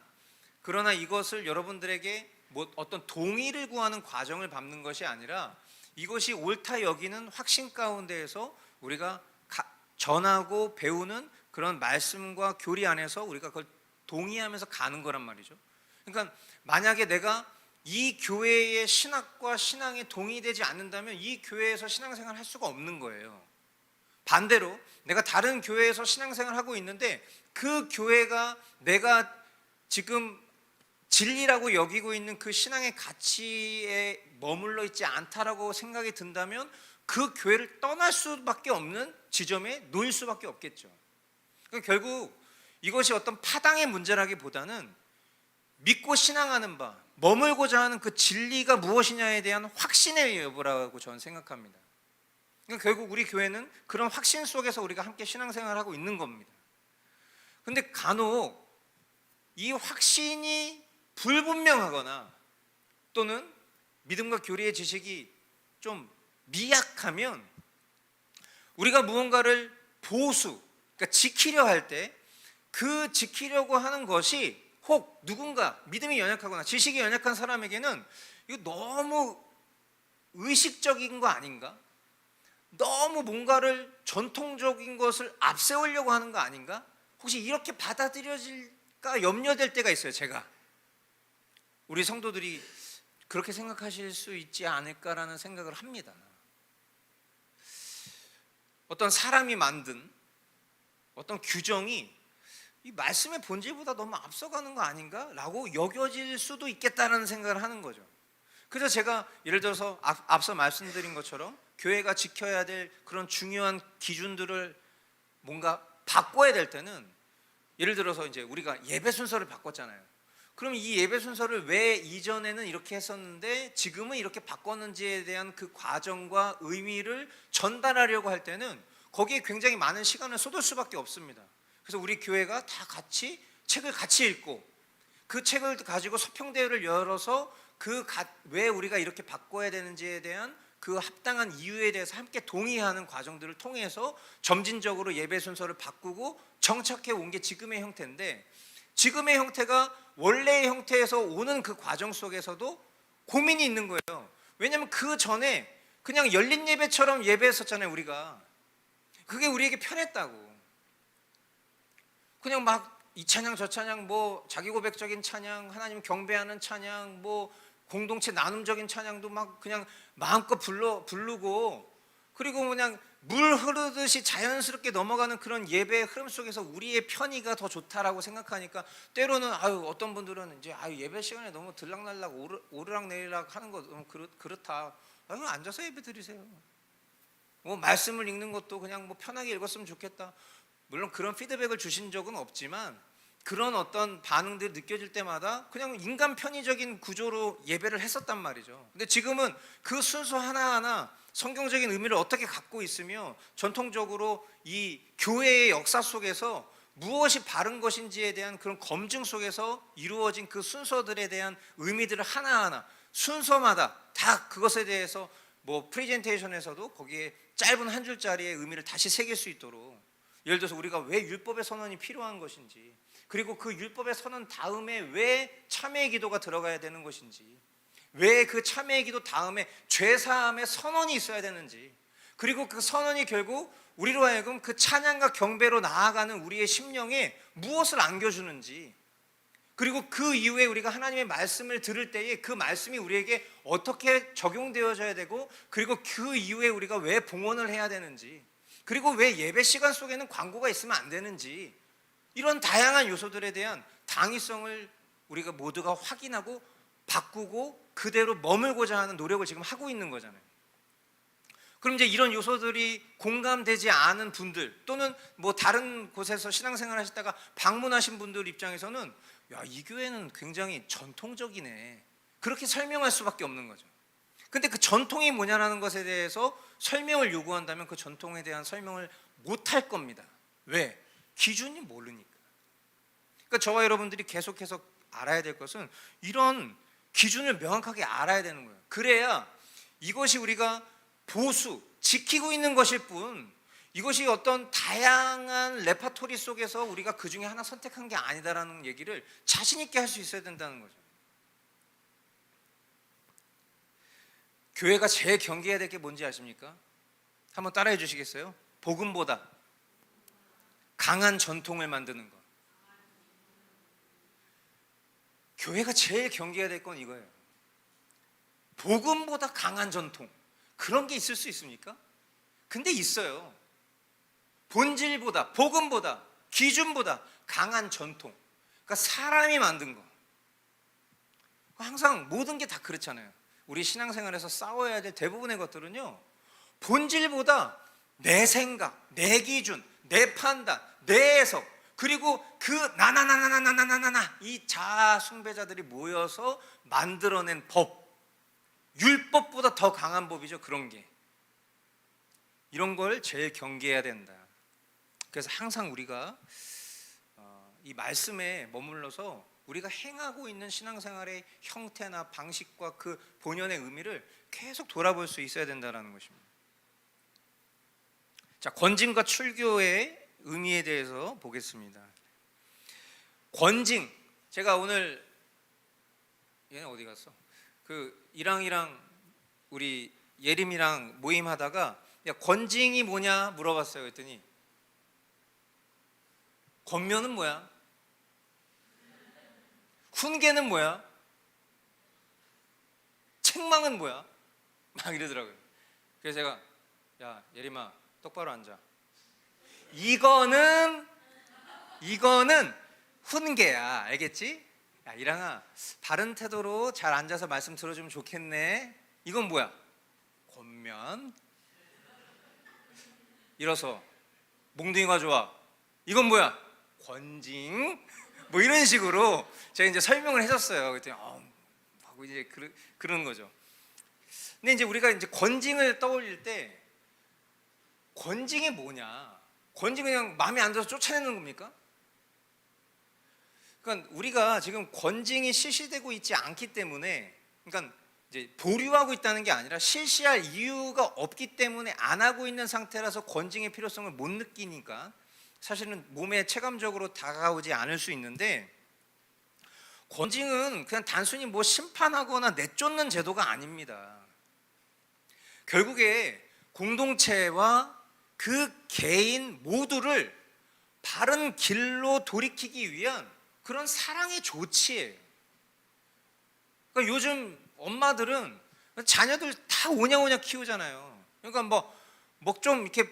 그러나 이것을 여러분들에게 뭐 어떤 동의를 구하는 과정을 밟는 것이 아니라 이것이 옳다 여기는 확신 가운데에서 우리가 전하고 배우는 그런 말씀과 교리 안에서 우리가 그걸 동의하면서 가는 거란 말이죠. 그러니까 만약에 내가 이 교회의 신학과 신앙에 동의되지 않는다면 이 교회에서 신앙생활을 할 수가 없는 거예요. 반대로 내가 다른 교회에서 신앙생활을 하고 있는데 그 교회가 내가 지금 진리라고 여기고 있는 그 신앙의 가치에 머물러 있지 않다라고 생각이 든다면 그 교회를 떠날 수밖에 없는 지점에 놓일 수밖에 없겠죠. 그러니까 결국 이것이 어떤 파당의 문제라기보다는 믿고 신앙하는 바, 머물고자 하는 그 진리가 무엇이냐에 대한 확신의 여부라고 저는 생각합니다. 그러니까 결국 우리 교회는 그런 확신 속에서 우리가 함께 신앙생활을 하고 있는 겁니다. 근데 간혹 이 확신이 불분명하거나 또는 믿음과 교리의 지식이 좀 미약하면 우리가 무언가를 그러니까 지키려 할 때 그 지키려고 하는 것이 혹 누군가 믿음이 연약하거나 지식이 연약한 사람에게는 이거 너무 의식적인 거 아닌가? 너무 뭔가를 전통적인 것을 앞세우려고 하는 거 아닌가? 혹시 이렇게 받아들여질까 염려될 때가 있어요. 제가 우리 성도들이 그렇게 생각하실 수 있지 않을까라는 생각을 합니다. 어떤 사람이 만든 어떤 규정이 이 말씀의 본질보다 너무 앞서가는 거 아닌가? 라고 여겨질 수도 있겠다는 생각을 하는 거죠. 그래서 제가 예를 들어서 앞서 말씀드린 것처럼 교회가 지켜야 될 그런 중요한 기준들을 뭔가 바꿔야 될 때는, 예를 들어서 이제 우리가 예배 순서를 바꿨잖아요. 그럼 이 예배 순서를 왜 이전에는 이렇게 했었는데 지금은 이렇게 바꿨는지에 대한 그 과정과 의미를 전달하려고 할 때는 거기에 굉장히 많은 시간을 쏟을 수밖에 없습니다. 그래서 우리 교회가 다 같이 책을 같이 읽고 그 책을 가지고 서평대회를 열어서 왜 우리가 이렇게 바꿔야 되는지에 대한 그 합당한 이유에 대해서 함께 동의하는 과정들을 통해서 점진적으로 예배 순서를 바꾸고 정착해 온 게 지금의 형태인데, 지금의 형태가 원래의 형태에서 오는 그 과정 속에서도 고민이 있는 거예요. 왜냐하면 그 전에 그냥 열린 예배처럼 예배했었잖아요. 우리가 그게 우리에게 편했다고. 그냥 막 이 찬양 저 찬양, 뭐 자기 고백적인 찬양, 하나님 경배하는 찬양, 뭐 공동체 나눔적인 찬양도 막 그냥 마음껏 부르고, 그리고 그냥 물 흐르듯이 자연스럽게 넘어가는 그런 예배의 흐름 속에서 우리의 편의가 더 좋다라고 생각하니까 때로는 어떤 분들은 이제 예배 시간에 너무 들락날락 오르락내리락 하는 거 너무 그렇다. 앉아서 예배 드리세요. 뭐 말씀을 읽는 것도 그냥 뭐 편하게 읽었으면 좋겠다. 물론 그런 피드백을 주신 적은 없지만 그런 어떤 반응들이 느껴질 때마다 그냥 인간 편의적인 구조로 예배를 했었단 말이죠. 근데 지금은 그 순서 하나하나 성경적인 의미를 어떻게 갖고 있으며 전통적으로 이 교회의 역사 속에서 무엇이 바른 것인지에 대한 그런 검증 속에서 이루어진 그 순서들에 대한 의미들을 하나하나 순서마다 다 그것에 대해서 뭐 프레젠테이션에서도 거기에 짧은 한 줄짜리의 의미를 다시 새길 수 있도록, 예를 들어서 우리가 왜 율법의 선언이 필요한 것인지, 그리고 그 율법의 선언 다음에 왜 참회의 기도가 들어가야 되는 것인지, 왜 그 참회의 기도 다음에 죄사함의 선언이 있어야 되는지, 그리고 그 선언이 결국 우리로 하여금 그 찬양과 경배로 나아가는 우리의 심령에 무엇을 안겨주는지, 그리고 그 이후에 우리가 하나님의 말씀을 들을 때에 그 말씀이 우리에게 어떻게 적용되어져야 되고, 그리고 그 이후에 우리가 왜 봉헌을 해야 되는지, 그리고 왜 예배 시간 속에는 광고가 있으면 안 되는지, 이런 다양한 요소들에 대한 당위성을 우리가 모두가 확인하고 바꾸고 그대로 머물고자 하는 노력을 지금 하고 있는 거잖아요. 그럼 이제 이런 요소들이 공감되지 않은 분들, 또는 뭐 다른 곳에서 신앙생활 하시다가 방문하신 분들 입장에서는 야, 이 교회는 굉장히 전통적이네, 그렇게 설명할 수밖에 없는 거죠. 근데 그 전통이 뭐냐라는 것에 대해서 설명을 요구한다면 그 전통에 대한 설명을 못 할 겁니다. 왜? 기준이 모르니까. 그러니까 저와 여러분들이 계속해서 알아야 될 것은 이런 기준을 명확하게 알아야 되는 거예요. 그래야 이것이 우리가 보수, 지키고 있는 것일 뿐, 이것이 어떤 다양한 레파토리 속에서 우리가 그 중에 하나 선택한 게 아니다라는 얘기를 자신 있게 할 수 있어야 된다는 거죠. 교회가 제일 경계해야 될 게 뭔지 아십니까? 한번 따라해 주시겠어요? 복음보다 강한 전통을 만드는 것. 교회가 제일 경계해야 될 건 이거예요. 복음보다 강한 전통. 그런 게 있을 수 있습니까? 근데 있어요. 본질보다, 복음보다, 기준보다 강한 전통. 그러니까 사람이 만든 거. 항상 모든 게 다 그렇잖아요. 우리 신앙생활에서 싸워야 될 대부분의 것들은요, 본질보다 내 생각, 내 기준, 내 판단, 내 해석, 그리고 그 나나나나나나나나나 이 자아 숭배자들이 모여서 만들어낸 법, 율법보다 더 강한 법이죠. 그런 게, 이런 걸 제일 경계해야 된다. 그래서 항상 우리가 이 말씀에 머물러서 우리가 행하고 있는 신앙생활의 형태나 방식과 그 본연의 의미를 계속 돌아볼 수 있어야 된다는 것입니다. 자, 권징과 출교의 의미에 대해서 보겠습니다. 권징, 제가 오늘, 얘는 어디 갔어? 그 이랑이랑 우리 예림이랑 모임하다가 야, 권징이 뭐냐 물어봤어요. 그랬더니 권면은 뭐야? 훈계는 뭐야? 책망은 뭐야? 막 이러더라고요. 그래서 제가 야, 예림아 똑바로 앉아. 이거는 훈계야. 알겠지? 야, 이랑아 바른 태도로 잘 앉아서 말씀 들어주면 좋겠네. 이건 뭐야? 권면. 일어서. 몽둥이가 좋아. 이건 뭐야? 권징. 뭐 이런 식으로 제가 이제 설명을 해줬어요. 그랬더니 하고 이제 그런 거죠. 근데 이제 우리가 이제 권징을 떠올릴 때 권징이 뭐냐? 권징은 그냥 마음에 안 들어서 쫓아내는 겁니까? 그러니까 우리가 지금 권징이 실시되고 있지 않기 때문에, 그러니까 이제 보류하고 있다는 게 아니라 실시할 이유가 없기 때문에 안 하고 있는 상태라서 권징의 필요성을 못 느끼니까 사실은 몸에 체감적으로 다가오지 않을 수 있는데, 권징은 그냥 단순히 뭐 심판하거나 내쫓는 제도가 아닙니다. 결국에 공동체와 그 개인 모두를 바른 길로 돌이키기 위한 그런 사랑의 조치예요. 그러니까 요즘 엄마들은 자녀들 다 오냐오냐 키우잖아요. 그러니까 뭐 좀 이렇게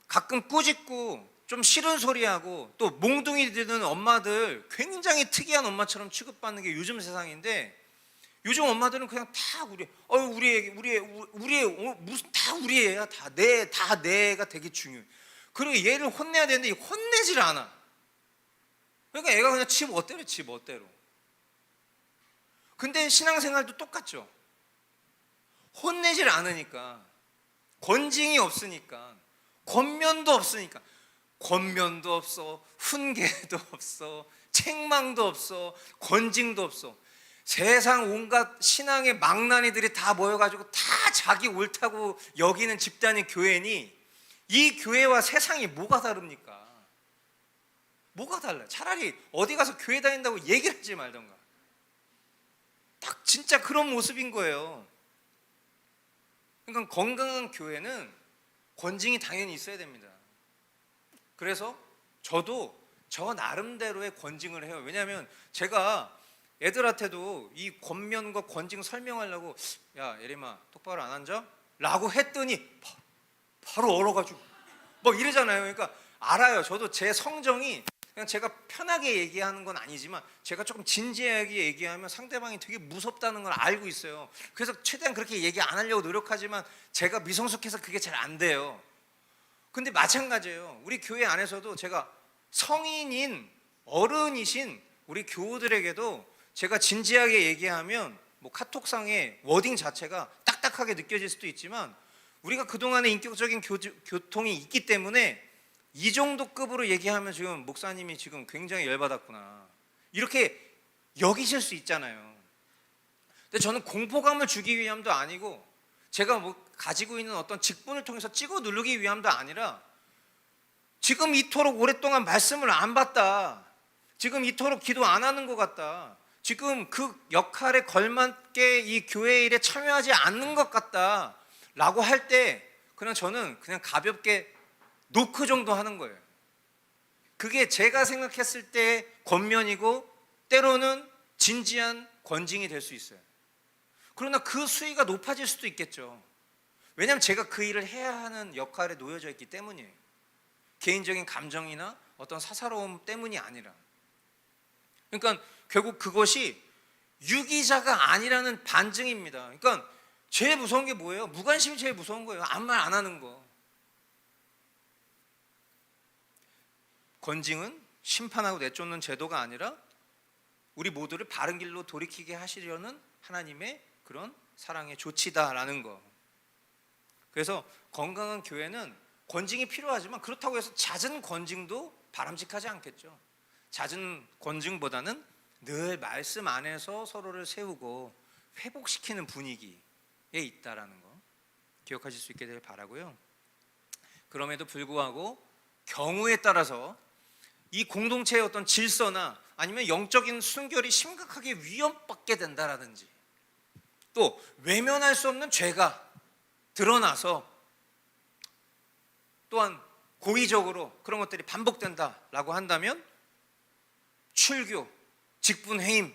가끔 꾸짖고 좀 싫은 소리하고 또 몽둥이 드는 엄마들, 굉장히 특이한 엄마처럼 취급받는 게 요즘 세상인데, 요즘 엄마들은 그냥 다 우리 애 무슨 다 우리 애야. 다 내 애가 되게 중요해. 그리고 얘를 혼내야 되는데 혼내질 않아. 그러니까 애가 그냥 지 멋대로. 근데 신앙생활도 똑같죠. 혼내질 않으니까, 권징이 없으니까, 권면도 없으니까, 권면도 없어, 훈계도 없어, 책망도 없어, 권징도 없어. 세상 온갖 신앙의 망나니들이 다 모여가지고 다 자기 옳다고 여기는 집단이 교회니, 이 교회와 세상이 뭐가 다릅니까? 뭐가 달라요? 차라리 어디 가서 교회 다닌다고 얘기를 하지 말던가. 딱 진짜 그런 모습인 거예요. 그러니까 건강한 교회는 권징이 당연히 있어야 됩니다. 그래서 저도 저 나름대로의 권징을 해요. 왜냐하면 제가 애들한테도 이 권면과 권징 설명하려고 야, 예림아 똑바로 안 앉아? 라고 했더니 바로 얼어가지고 막 이러잖아요. 그러니까 알아요. 저도 제 성정이 그냥 제가 편하게 얘기하는 건 아니지만 제가 조금 진지하게 얘기하면 상대방이 되게 무섭다는 걸 알고 있어요. 그래서 최대한 그렇게 얘기 안 하려고 노력하지만 제가 미성숙해서 그게 잘 안 돼요. 근데 마찬가지예요. 우리 교회 안에서도 제가 성인인 어른이신 우리 교우들에게도 제가 진지하게 얘기하면 뭐 카톡상의 워딩 자체가 딱딱하게 느껴질 수도 있지만 우리가 그동안의 인격적인 교통이 있기 때문에 이 정도 급으로 얘기하면 지금 목사님이 지금 굉장히 열받았구나 이렇게 여기실 수 있잖아요. 근데 저는 공포감을 주기 위함도 아니고 제가 뭐 가지고 있는 어떤 직분을 통해서 찍어 누르기 위함도 아니라 지금 이토록 오랫동안 말씀을 안 받다, 지금 이토록 기도 안 하는 것 같다, 지금 그 역할에 걸맞게 이 교회 일에 참여하지 않는 것 같다 라고 할 때 그냥 저는 그냥 가볍게 노크 정도 하는 거예요. 그게 제가 생각했을 때 권면이고 때로는 진지한 권징이 될 수 있어요. 그러나 그 수위가 높아질 수도 있겠죠. 왜냐하면 제가 그 일을 해야 하는 역할에 놓여져 있기 때문이에요. 개인적인 감정이나 어떤 사사로움 때문이 아니라. 그러니까 결국 그것이 유기자가 아니라는 반증입니다. 그러니까 제일 무서운 게 뭐예요? 무관심이 제일 무서운 거예요. 아무 말 안 하는 거. 권징은 심판하고 내쫓는 제도가 아니라 우리 모두를 바른 길로 돌이키게 하시려는 하나님의 그런 사랑의 조치다라는 거. 그래서 건강한 교회는 권징이 필요하지만 그렇다고 해서 잦은 권징도 바람직하지 않겠죠. 잦은 권징보다는 늘 말씀 안에서 서로를 세우고 회복시키는 분위기에 있다라는 거 기억하실 수 있게 되길 바라고요. 그럼에도 불구하고 경우에 따라서 이 공동체의 어떤 질서나 아니면 영적인 순결이 심각하게 위협받게 된다라든지 또 외면할 수 없는 죄가 드러나서 또한 고의적으로 그런 것들이 반복된다라고 한다면 출교, 직분해임,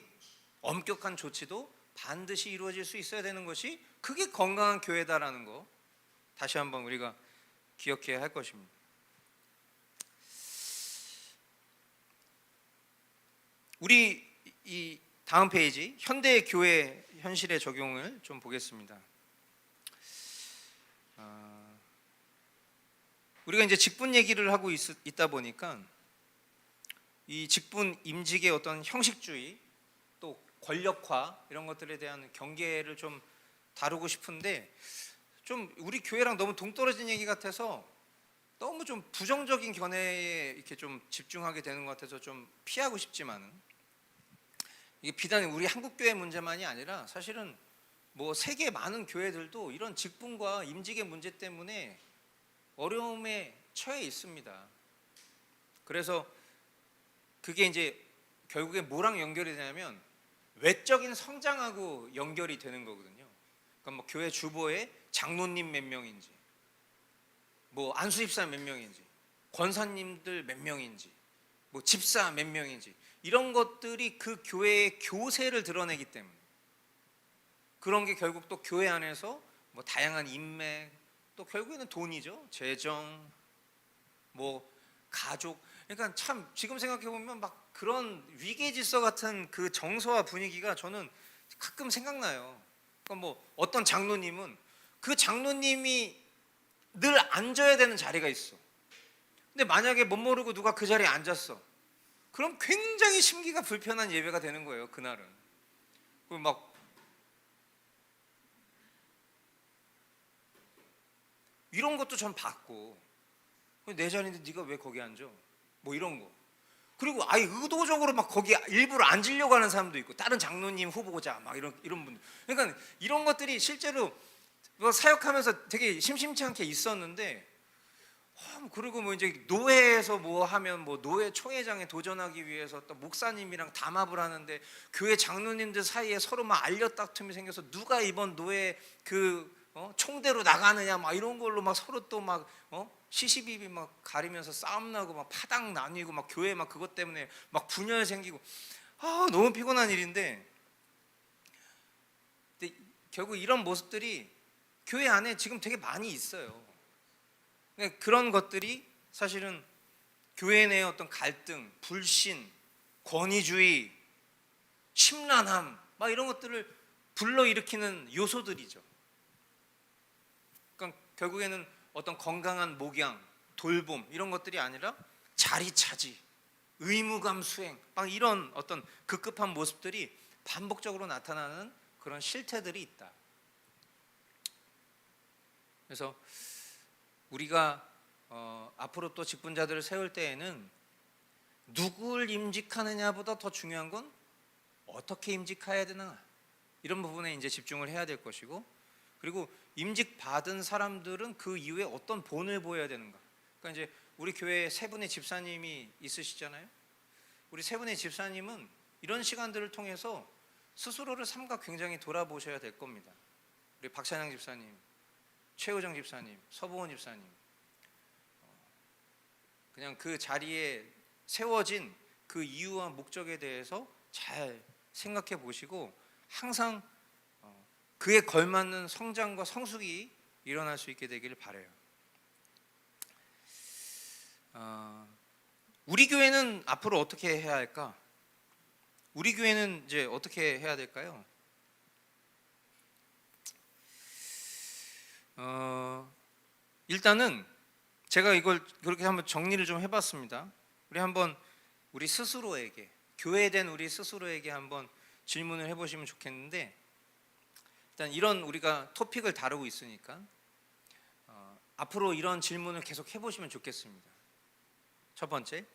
엄격한 조치도 반드시 이루어질 수 있어야 되는 것이 그게 건강한 교회다라는 거 다시 한번 우리가 기억해야 할 것입니다. 우리 이 다음 페이지 현대 교회 현실의 적용을 좀 보겠습니다. 우리가 이제 직분 얘기를 하고 있다 보니까 이 직분 임직의 어떤 형식주의 또 권력화 이런 것들에 대한 경계를 좀 다루고 싶은데 좀 우리 교회랑 너무 동떨어진 얘기 같아서 너무 좀 부정적인 견해에 이렇게 좀 집중하게 되는 것 같아서 좀 피하고 싶지만은 이게 비단 우리 한국 교회 문제만이 아니라 사실은 뭐 세계 많은 교회들도 이런 직분과 임직의 문제 때문에 어려움에 처해 있습니다. 그래서 그게 이제 결국에 뭐랑 연결이 되냐면 외적인 성장하고 연결이 되는 거거든요. 그러니까 뭐 교회 주보에 장로님 몇 명인지, 뭐 안수집사 몇 명인지, 권사님들 몇 명인지, 뭐 집사 몇 명인지 이런 것들이 그 교회의 교세를 드러내기 때문에 그런 게 결국 또 교회 안에서 뭐 다양한 인맥 또 결국에는 돈이죠. 재정, 뭐 가족. 그러니까 참 지금 생각해 보면 막 그런 위계 질서 같은 그 정서와 분위기가 저는 가끔 생각나요. 그러니까 뭐 어떤 장로님은 그 장로님이 늘 앉아야 되는 자리가 있어. 근데 만약에 못 모르고 누가 그 자리에 앉았어. 그럼 굉장히 심기가 불편한 예배가 되는 거예요. 그날은. 그리고 막 이런 것도 전 봤고 내 자리인데 네가 왜 거기 앉아? 뭐 이런 거. 그리고 아예 의도적으로 막 거기 일부러 앉으려고 하는 사람도 있고 다른 장로님 후보자 막 이런 분들. 그러니까 이런 것들이 실제로 사역하면서 되게 심심치 않게 있었는데 그리고 뭐 이제 노회에서 뭐 하면 뭐 노회 총회장에 도전하기 위해서 또 목사님이랑 담합을 하는데 교회 장로님들 사이에 서로 막 알렸다툼이 생겨서 누가 이번 노회 그 총대로 나가느냐 막 이런 걸로 막 서로 또 막 시시비비 막 가리면서 싸움 나고 막 파당 나뉘고 막 교회 막 그것 때문에 막 분열 생기고 너무 피곤한 일인데 근데 결국 이런 모습들이 교회 안에 지금 되게 많이 있어요. 그런 것들이 사실은 교회 내의 어떤 갈등, 불신, 권위주의, 심란함 막 이런 것들을 불러일으키는 요소들이죠. 그러니까 결국에는 어떤 건강한 목양, 돌봄 이런 것들이 아니라 자리 차지, 의무감 수행 막 이런 어떤 급급한 모습들이 반복적으로 나타나는 그런 실태들이 있다. 그래서 우리가 앞으로 또 직분자들을 세울 때에는 누굴 임직하느냐보다 더 중요한 건 어떻게 임직해야 되나 이런 부분에 이제 집중을 해야 될 것이고, 그리고 임직 받은 사람들은 그 이후에 어떤 본을 보여야 되는가. 그러니까 이제 우리 교회에 세 분의 집사님이 있으시잖아요. 우리 세 분의 집사님은 이런 시간들을 통해서 스스로를 삼가 굉장히 돌아보셔야 될 겁니다. 우리 박찬양 집사님, 최우정 집사님, 서보원 집사님, 그냥 그 자리에 세워진 그 이유와 목적에 대해서 잘 생각해 보시고 항상 그에 걸맞는 성장과 성숙이 일어날 수 있게 되기를 바라요. 우리 교회는 앞으로 어떻게 해야 할까? 우리 교회는 이제 어떻게 해야 될까요? 일단은 제가 이걸 그렇게 한번 정리를 좀 해봤습니다. 우리 스스로에게, 교회된 우리 스스로에게 한번 질문을 해보시면 좋겠는데, 일단 이런 우리가 토픽을 다루고 있으니까 앞으로 이런 질문을 계속 해보시면 좋겠습니다. 첫 번째,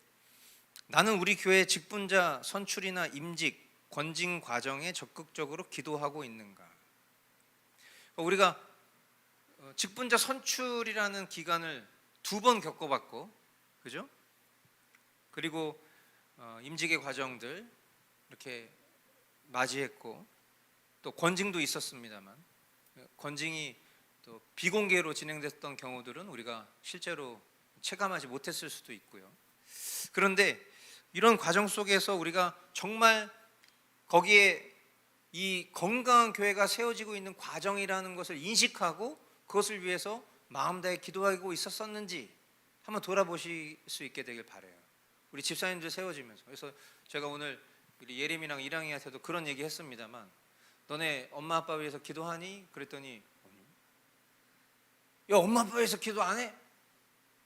나는 우리 교회 직분자 선출이나 임직, 권징 과정에 적극적으로 기도하고 있는가? 우리가 직분자 선출이라는 기간을 2번 겪어봤고, 그죠? 그리고 임직의 과정들 이렇게 맞이했고, 또 권징도 있었습니다만, 권징이 또 비공개로 진행됐던 경우들은 우리가 실제로 체감하지 못했을 수도 있고요. 그런데 이런 과정 속에서 우리가 정말 거기에 이 건강한 교회가 세워지고 있는 과정이라는 것을 인식하고 그것을 위해서 마음 다해 기도하고 있었었는지 한번 돌아보실 수 있게 되길 바라요. 우리 집사님들 세워지면서. 그래서 제가 오늘 우리 예림이랑 이랑이한테도 그런 얘기 했습니다만, 너네 엄마 아빠 위해서 기도하니? 그랬더니, 야, 엄마 아빠 위해서 기도 안 해?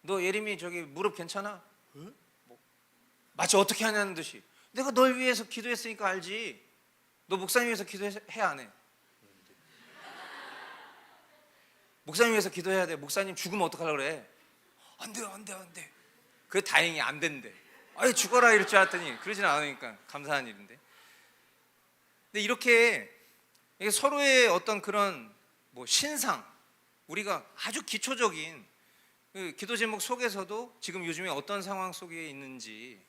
너 예림이 저기 무릎 괜찮아? 응? 마치 어떻게 하냐는 듯이, 내가 널 위해서 기도했으니까 알지. 너 목사님 위해서 기도해 안 해? 목사님 위해서 기도해야 돼. 목사님 죽으면 어떡하려고 그래? 안 돼요, 안 돼, 안 돼. 그게 다행히 안 된대. 아니 죽어라 이럴 줄 알았더니 그러진 않으니까 감사한 일인데. 근데 이렇게 서로의 어떤 그런 신상, 우리가 아주 기초적인 그 기도 제목 속에서도 지금 요즘에 어떤 상황 속에 있는지,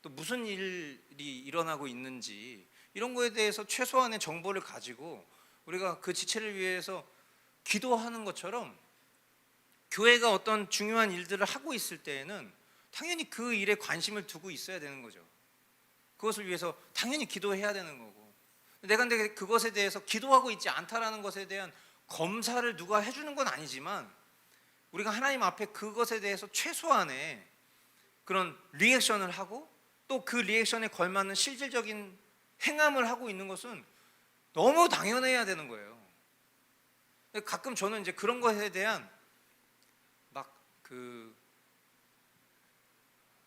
또 무슨 일이 일어나고 있는지 이런 거에 대해서 최소한의 정보를 가지고 우리가 그 지체를 위해서 기도하는 것처럼, 교회가 어떤 중요한 일들을 하고 있을 때에는 당연히 그 일에 관심을 두고 있어야 되는 거죠. 그것을 위해서 당연히 기도해야 되는 거고, 내가 근데 그것에 대해서 기도하고 있지 않다라는 것에 대한 검사를 누가 해주는 건 아니지만, 우리가 하나님 앞에 그것에 대해서 최소한의 그런 리액션을 하고 또 그 리액션에 걸맞는 실질적인 행함을 하고 있는 것은 너무 당연해야 되는 거예요. 가끔 저는 이제 그런 것에 대한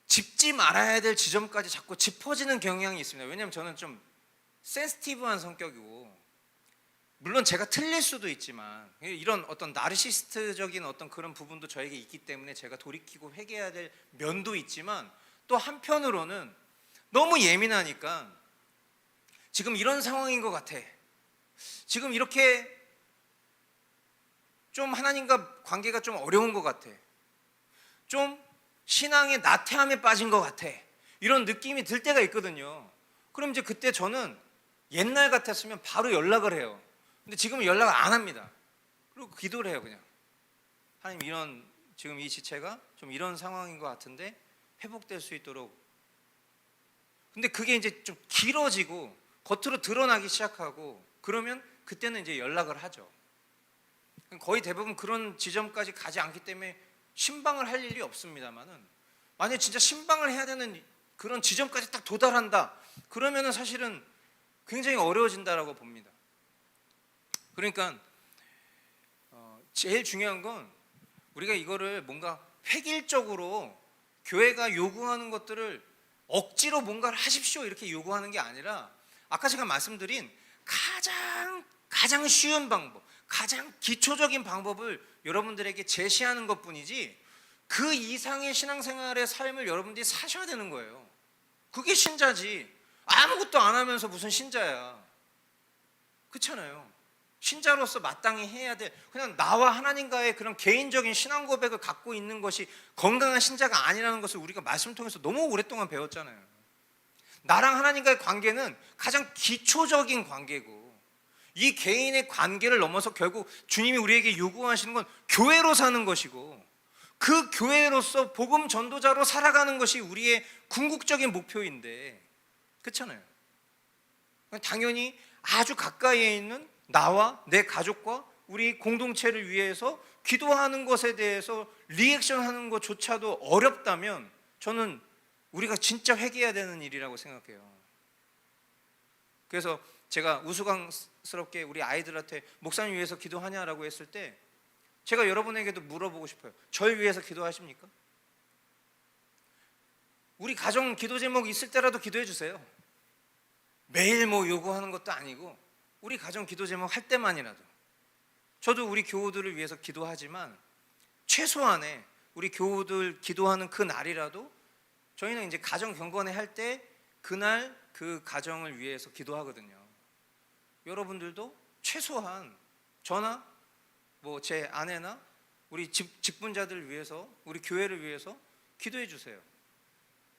짚지 말아야 될 지점까지 자꾸 짚어지는 경향이 있습니다. 왜냐하면 저는 좀 센시티브한 성격이고, 물론 제가 틀릴 수도 있지만 이런 어떤 나르시스트적인 어떤 그런 부분도 저에게 있기 때문에 제가 돌이키고 회개해야 될 면도 있지만, 또 한편으로는 너무 예민하니까 지금 이런 상황인 것 같아, 지금 이렇게 좀 하나님과 관계가 좀 어려운 것 같아, 좀 신앙의 나태함에 빠진 것 같아, 이런 느낌이 들 때가 있거든요. 그럼 이제 그때 저는 옛날 같았으면 바로 연락을 해요. 근데 지금은 연락을 안 합니다. 그리고 기도를 해요. 그냥 하나님, 지금 이 지체가 좀 이런 상황인 것 같은데 회복될 수 있도록. 근데 그게 이제 좀 길어지고 겉으로 드러나기 시작하고 그러면 그때는 이제 연락을 하죠. 거의 대부분 그런 지점까지 가지 않기 때문에 신방을 할 일이 없습니다만은, 만약 진짜 신방을 해야 되는 그런 지점까지 딱 도달한다, 그러면은 사실은 굉장히 어려워진다라고 봅니다. 그러니까 제일 중요한 건 우리가 이거를 뭔가 획일적으로 교회가 요구하는 것들을 억지로 뭔가를 하십시오 이렇게 요구하는 게 아니라, 아까 제가 말씀드린 가장 쉬운 방법, 가장 기초적인 방법을 여러분들에게 제시하는 것뿐이지, 그 이상의 신앙생활의 삶을 여러분들이 사셔야 되는 거예요. 그게 신자지. 아무것도 안 하면서 무슨 신자야. 그렇잖아요. 신자로서 마땅히 해야 돼. 그냥 나와 하나님과의 그런 개인적인 신앙 고백을 갖고 있는 것이 건강한 신자가 아니라는 것을 우리가 말씀을 통해서 너무 오랫동안 배웠잖아요. 나랑 하나님과의 관계는 가장 기초적인 관계고, 이 개인의 관계를 넘어서 결국 주님이 우리에게 요구하시는 건 교회로 사는 것이고, 그 교회로서 복음 전도자로 살아가는 것이 우리의 궁극적인 목표인데, 그렇잖아요. 당연히 아주 가까이에 있는 나와 내 가족과 우리 공동체를 위해서 기도하는 것에 대해서 리액션하는 것조차도 어렵다면, 저는 우리가 진짜 회개해야 되는 일이라고 생각해요. 그래서 제가 우스꽝스럽게 우리 아이들한테 목사님 위해서 기도하냐라고 했을 때, 제가 여러분에게도 물어보고 싶어요. 절 위해서 기도하십니까? 우리 가정 기도 제목 있을 때라도 기도해 주세요. 매일 뭐 요구하는 것도 아니고, 우리 가정 기도 제목 할 때만이라도. 저도 우리 교우들을 위해서 기도하지만, 최소한의 우리 교우들 기도하는 그 날이라도 저희는 이제 가정 경건회 할 때 그날 그 가정을 위해서 기도하거든요. 여러분들도 최소한 저나 뭐 제 아내나 우리 직분자들을 위해서, 우리 교회를 위해서 기도해 주세요.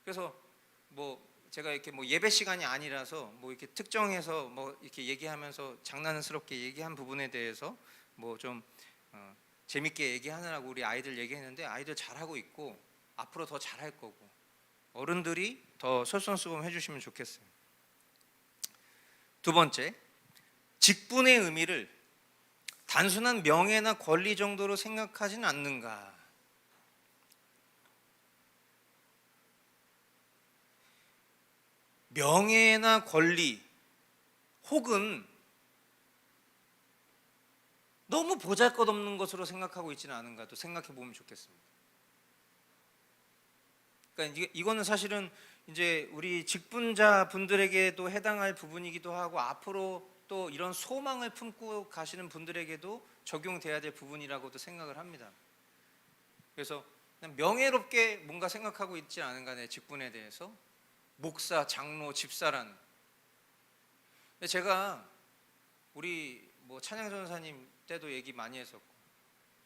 그래서 뭐 제가 이렇게 뭐 예배 시간이 아니라서 뭐 이렇게 특정해서 뭐 이렇게 얘기하면서 장난스럽게 얘기한 부분에 대해서 뭐 좀 재밌게 얘기하느라고 우리 아이들 얘기했는데, 아이들 잘하고 있고 앞으로 더 잘할 거고, 어른들이 더 솔선수범해 주시면 좋겠어요. 두 번째, 직분의 의미를 단순한 명예나 권리 정도로 생각하지는 않는가. 명예나 권리 혹은 너무 보잘것없는 것으로 생각하고 있지는 않은가도 생각해 보면 좋겠습니다. 그러니까 이거는 사실은 이제 우리 직분자 분들에게도 해당할 부분이기도 하고, 앞으로 또 이런 소망을 품고 가시는 분들에게도 적용돼야 될 부분이라고도 생각을 합니다. 그래서 그냥 명예롭게 뭔가 생각하고 있지 않은가, 내 직분에 대해서. 목사, 장로, 집사라는. 제가 우리 뭐 찬양 전사님 때도 얘기 많이 했었고,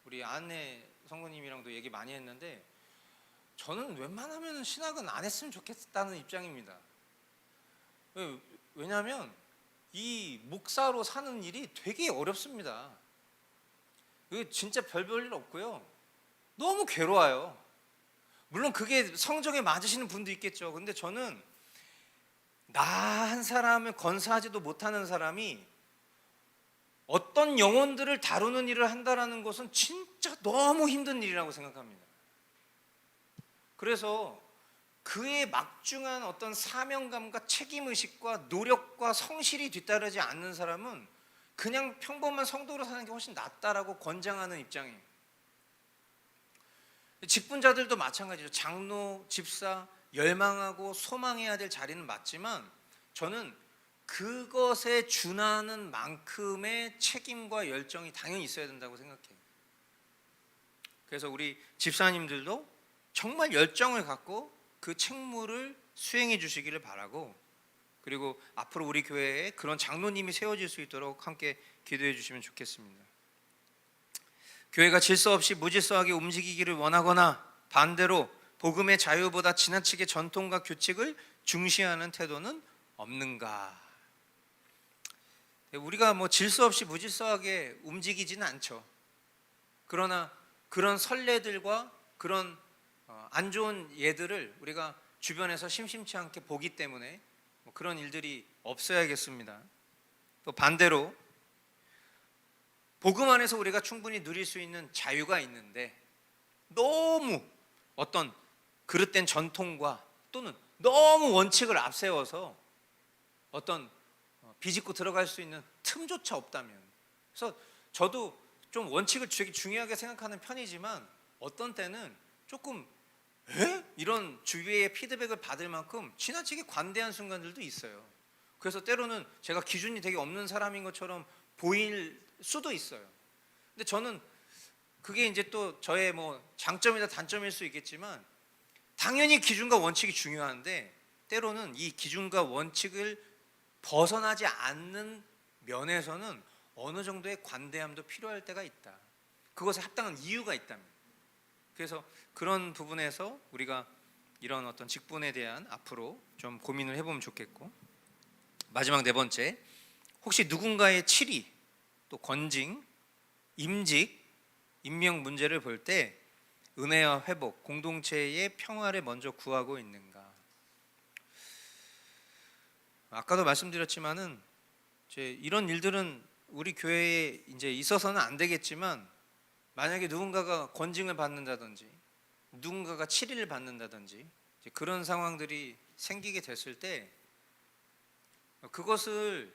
우리 안내 성도님이랑도 얘기 많이 했는데, 저는 웬만하면 신학은 안 했으면 좋겠다는 입장입니다. 왜냐하면 이 목사로 사는 일이 되게 어렵습니다. 진짜 별 일 없고요, 너무 괴로워요. 물론 그게 성정에 맞으시는 분도 있겠죠. 근데 저는 나 한 사람을 건사하지도 못하는 사람이 어떤 영혼들을 다루는 일을 한다는 것은 진짜 너무 힘든 일이라고 생각합니다. 그래서 그의 막중한 어떤 사명감과 책임의식과 노력과 성실이 뒤따르지 않는 사람은 그냥 평범한 성도로 사는 게 훨씬 낫다라고 권장하는 입장이에요. 직분자들도 마찬가지죠. 장로, 집사, 열망하고 소망해야 될 자리는 맞지만, 저는 그것에 준하는 만큼의 책임과 열정이 당연히 있어야 된다고 생각해요. 그래서 우리 집사님들도 정말 열정을 갖고 그 책무를 수행해 주시기를 바라고, 그리고 앞으로 우리 교회에 그런 장로님이 세워질 수 있도록 함께 기도해 주시면 좋겠습니다. 교회가 질서 없이 무질서하게 움직이기를 원하거나, 반대로 복음의 자유보다 지나치게 전통과 규칙을 중시하는 태도는 없는가. 우리가 뭐 질서 없이 무질서하게 움직이지는 않죠. 그러나 그런 선례들과 그런 안 좋은 예들을 우리가 주변에서 심심치 않게 보기 때문에 그런 일들이 없어야겠습니다. 또 반대로 복음 안에서 우리가 충분히 누릴 수 있는 자유가 있는데, 너무 어떤 그릇된 전통과 또는 너무 원칙을 앞세워서 어떤 비집고 들어갈 수 있는 틈조차 없다면, 그래서 저도 좀 원칙을 되게 중요하게 생각하는 편이지만 어떤 때는 조금 이런 주위의 피드백을 받을 만큼 지나치게 관대한 순간들도 있어요. 그래서 때로는 제가 기준이 되게 없는 사람인 것처럼 보일 수도 있어요. 근데 저는 그게 이제 또 저의 뭐 장점이다 단점일 수 있겠지만, 당연히 기준과 원칙이 중요한데 때로는 이 기준과 원칙을 벗어나지 않는 면에서는 어느 정도의 관대함도 필요할 때가 있다. 그것에 합당한 이유가 있다면. 그래서 그런 부분에서 우리가 이런 어떤 직분에 대한 앞으로 좀 고민을 해보면 좋겠고, 마지막 네 번째, 혹시 누군가의 치리, 또 권징, 임직, 임명 문제를 볼 때 은혜와 회복, 공동체의 평화를 먼저 구하고 있는가? 아까도 말씀드렸지만은 이제 이런 일들은 우리 교회에 이제 있어서는 안 되겠지만, 만약에 누군가가 권징을 받는다든지 누군가가 치리를 받는다든지 그런 상황들이 생기게 됐을 때 그것을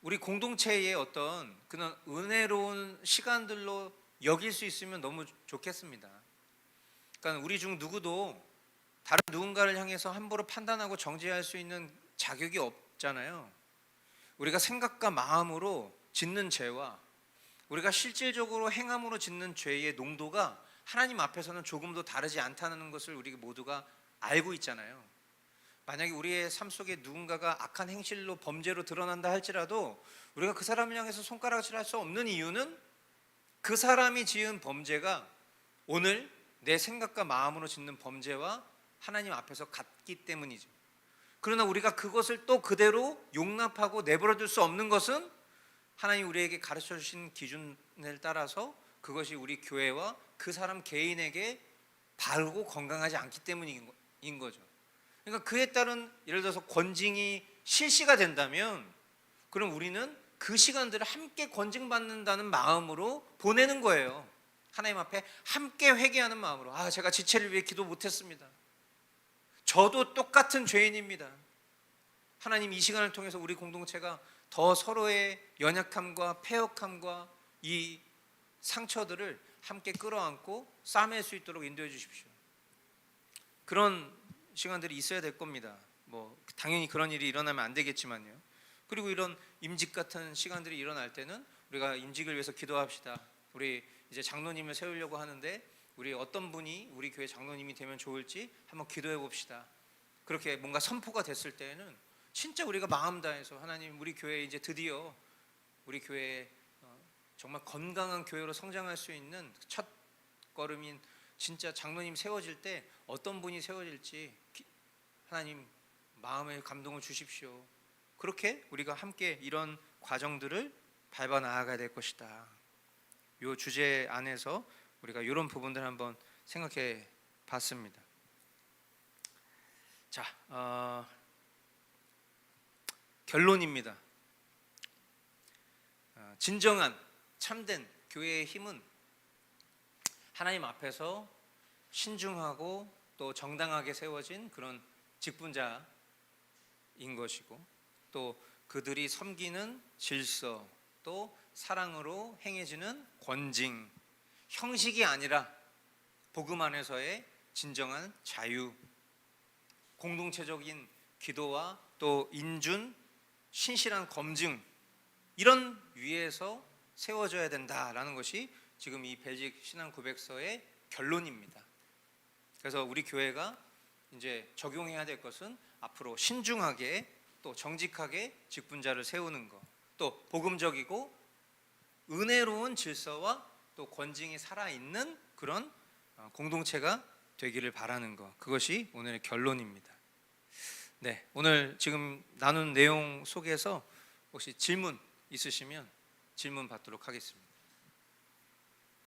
우리 공동체의 어떤 그런 은혜로운 시간들로 여길 수 있으면 너무 좋겠습니다. 그러니까 우리 중 누구도 다른 누군가를 향해서 함부로 판단하고 정죄할 수 있는 자격이 없잖아요. 우리가 생각과 마음으로 짓는 죄와 우리가 실질적으로 행함으로 짓는 죄의 농도가 하나님 앞에서는 조금도 다르지 않다는 것을 우리 모두가 알고 있잖아요. 만약에 우리의 삶 속에 누군가가 악한 행실로 범죄로 드러난다 할지라도 우리가 그 사람을 향해서 손가락질 할 수 없는 이유는 그 사람이 지은 범죄가 오늘 내 생각과 마음으로 짓는 범죄와 하나님 앞에서 같기 때문이죠. 그러나 우리가 그것을 또 그대로 용납하고 내버려둘 수 없는 것은 하나님 우리에게 가르쳐 주신 기준을 따라서 그것이 우리 교회와 그 사람 개인에게 바르고 건강하지 않기 때문인 거죠. 그러니까 그에 따른 예를 들어서 권징이 실시가 된다면 그럼 우리는 그 시간들을 함께 권징받는다는 마음으로 보내는 거예요. 하나님 앞에 함께 회개하는 마음으로, 제가 지체를 위해 기도 못했습니다. 저도 똑같은 죄인입니다. 하나님 이 시간을 통해서 우리 공동체가 더 서로의 연약함과 패역함과 이 상처들을 함께 끌어안고 싸맬 수 있도록 인도해 주십시오. 그런 시간들이 있어야 될 겁니다. 뭐 당연히 그런 일이 일어나면 안 되겠지만요. 그리고 이런 임직 같은 시간들이 일어날 때는 우리가 임직을 위해서 기도합시다. 우리 이제 장로님을 세우려고 하는데 우리 어떤 분이 우리 교회 장로님이 되면 좋을지 한번 기도해 봅시다. 그렇게 뭔가 선포가 됐을 때에는 진짜 우리가 마음 다해서 하나님 우리 교회 이제 드디어 우리 교회에 정말 건강한 교회로 성장할 수 있는 첫 걸음인 진짜 장로님 세워질 때 어떤 분이 세워질지 하나님 마음의 감동을 주십시오. 그렇게 우리가 함께 이런 과정들을 밟아 나아가야 될 것이다. 이 주제 안에서 우리가 이런 부분들 한번 생각해 봤습니다. 자, 결론입니다. 진정한 참된 교회의 힘은 하나님 앞에서 신중하고 또 정당하게 세워진 그런 직분자인 것이고, 또 그들이 섬기는 질서, 또 사랑으로 행해지는 권징, 형식이 아니라 복음 안에서의 진정한 자유, 공동체적인 기도와 또 인준, 신실한 검증, 이런 위에서 세워져야 된다라는 것이 지금 이 벨직 신앙 고백서의 결론입니다. 그래서 우리 교회가 이제 적용해야 될 것은 앞으로 신중하게 또 정직하게 직분자를 세우는 것, 또 복음적이고 은혜로운 질서와 또 권징이 살아있는 그런 공동체가 되기를 바라는 것, 그것이 오늘의 결론입니다. 네, 오늘 지금 나눈 내용 속에서 혹시 질문 있으시면 질문 받도록 하겠습니다.